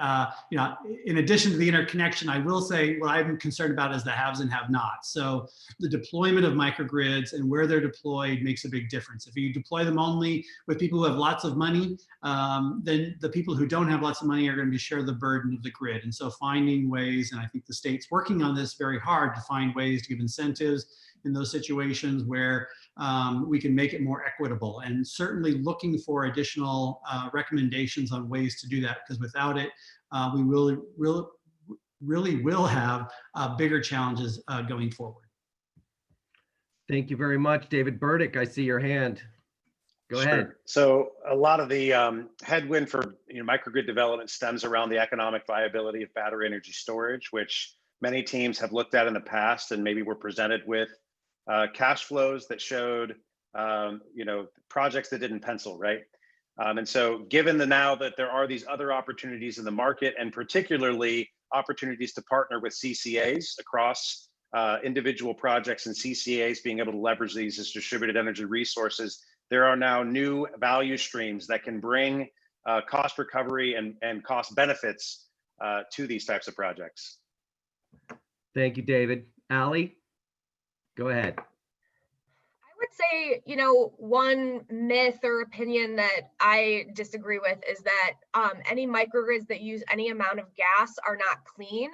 in addition to the interconnection, I will say what I'm concerned about is the haves and have-nots. So the deployment of microgrids and where they're deployed makes a big difference. If you deploy them only with people who have lots of money, then the people who don't have lots of money are going to share the burden of the grid. And so finding ways, and I think the state's working on this very hard to find ways to give incentives in those situations where we can make it more equitable, and certainly looking for additional recommendations on ways to do that, because without it, we really will have bigger challenges going forward. Thank you very much, David. Berdych, I see your hand. Go ahead. So a lot of the headwind for microgrid development stems around the economic viability of battery energy storage, which many teams have looked at in the past, and maybe were presented with cash flows that showed projects that didn't pencil, right? And so given now that there are these other opportunities in the market, and particularly opportunities to partner with CCAs across individual projects, and CCAs being able to leverage these as distributed energy resources, there are now new value streams that can bring cost recovery and cost benefits to these types of projects. Thank you, David. Allie, go ahead. I would say, one myth or opinion that I disagree with is that any microgrids that use any amount of gas are not clean.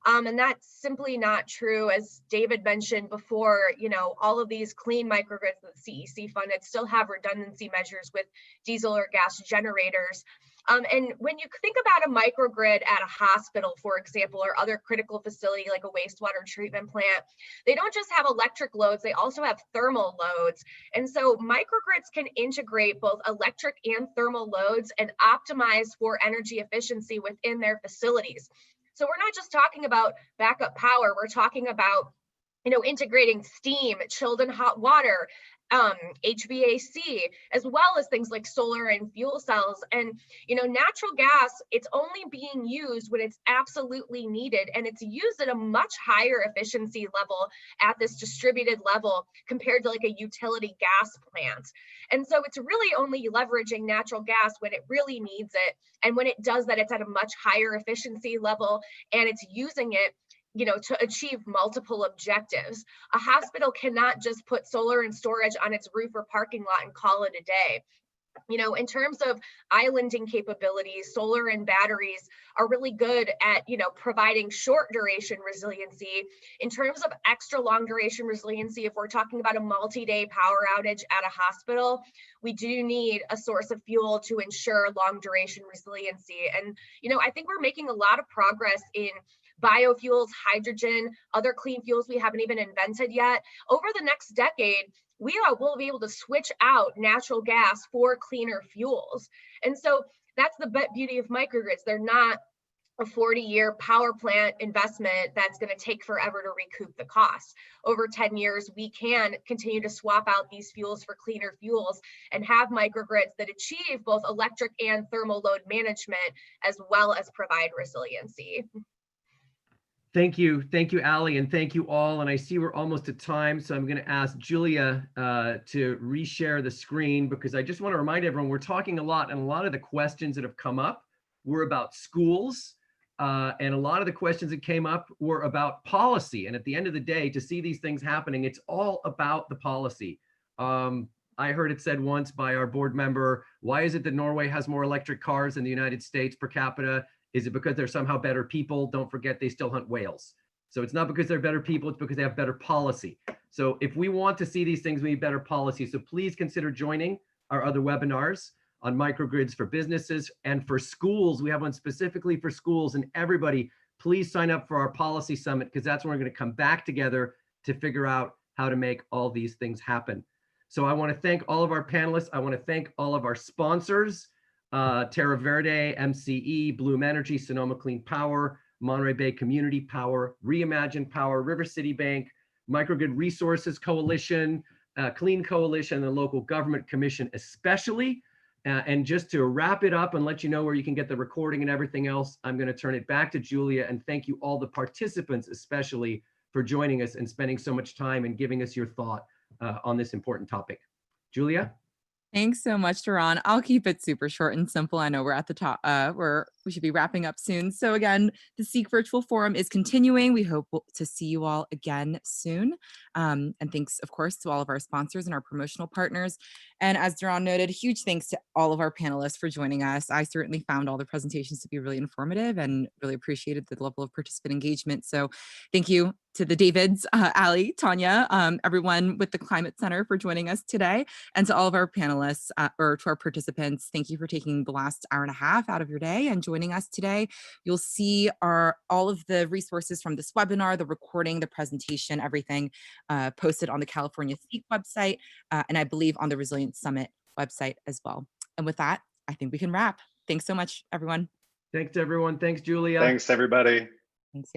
And that's simply not true. As David mentioned before, all of these clean microgrids that CEC funded still have redundancy measures with diesel or gas generators. And when you think about a microgrid at a hospital, for example, or other critical facility like a wastewater treatment plant, they don't just have electric loads, they also have thermal loads. And so microgrids can integrate both electric and thermal loads and optimize for energy efficiency within their facilities. So we're not just talking about backup power, we're talking about integrating steam, chilled and hot water, HVAC, as well as things like solar and fuel cells. And, natural gas, it's only being used when it's absolutely needed. And it's used at a much higher efficiency level at this distributed level compared to like a utility gas plant. And so it's really only leveraging natural gas when it really needs it. And when it does that, it's at a much higher efficiency level, and it's using it to achieve multiple objectives. A hospital cannot just put solar and storage on its roof or parking lot and call it a day. In terms of islanding capabilities, solar and batteries are really good at, providing short duration resiliency. In terms of extra long duration resiliency, if we're talking about a multi-day power outage at a hospital, we do need a source of fuel to ensure long duration resiliency. And, I think we're making a lot of progress in biofuels, hydrogen, other clean fuels we haven't even invented yet. Over the next decade, we will be able to switch out natural gas for cleaner fuels. And so that's the beauty of microgrids. They're not a 40-year power plant investment that's going to take forever to recoup the cost. Over 10 years, we can continue to swap out these fuels for cleaner fuels and have microgrids that achieve both electric and thermal load management, as well as provide resiliency. Thank you, Allie, and thank you all. And I see we're almost at time, so I'm going to ask Julia to reshare the screen, because I just want to remind everyone we're talking a lot, and a lot of the questions that have come up were about schools, and a lot of the questions that came up were about policy. And at the end of the day, to see these things happening, it's all about the policy. I heard it said once by our board member, why is it that Norway has more electric cars than the United States per capita? Is it because they're somehow better people? Don't forget, they still hunt whales. So it's not because they're better people, it's because they have better policy. So if we want to see these things, we need better policy. So please consider joining our other webinars on microgrids for businesses and for schools. We have one specifically for schools, and everybody, please sign up for our policy summit, because that's when we're going to come back together to figure out how to make all these things happen. So I want to thank all of our panelists. I want to thank all of our sponsors, Terra Verde, MCE, Bloom Energy, Sonoma Clean Power, Monterey Bay Community Power, Reimagine Power, River City Bank, Microgrid Resources Coalition, Clean Coalition, and the Local Government Commission especially. And just to wrap it up and let you know where you can get the recording and everything else, I'm going to turn it back to Julia, and thank you all the participants especially for joining us and spending so much time and giving us your thought on this important topic. Julia? Thanks so much, Duran. I'll keep it super short and simple. I know we're at the top, we should be wrapping up soon. So again, the SEEC Virtual Forum is continuing. We hope to see you all again soon. And thanks, of course, to all of our sponsors and our promotional partners. And as Duran noted, huge thanks to all of our panelists for joining us. I certainly found all the presentations to be really informative and really appreciated the level of participant engagement. So thank you to the Davids, Allie, Tanya, everyone with the Climate Center for joining us today, and to all of our panelists or to our participants. Thank you for taking the last hour and a half out of your day and joining us today. You'll see all of the resources from this webinar, the recording, the presentation, everything posted on the California SEEC website, and I believe on the Resilience Summit website as well. And with that, I think we can wrap. Thanks so much, everyone. Thanks, everyone. Thanks, Julia. Thanks, everybody. Thanks, y'all.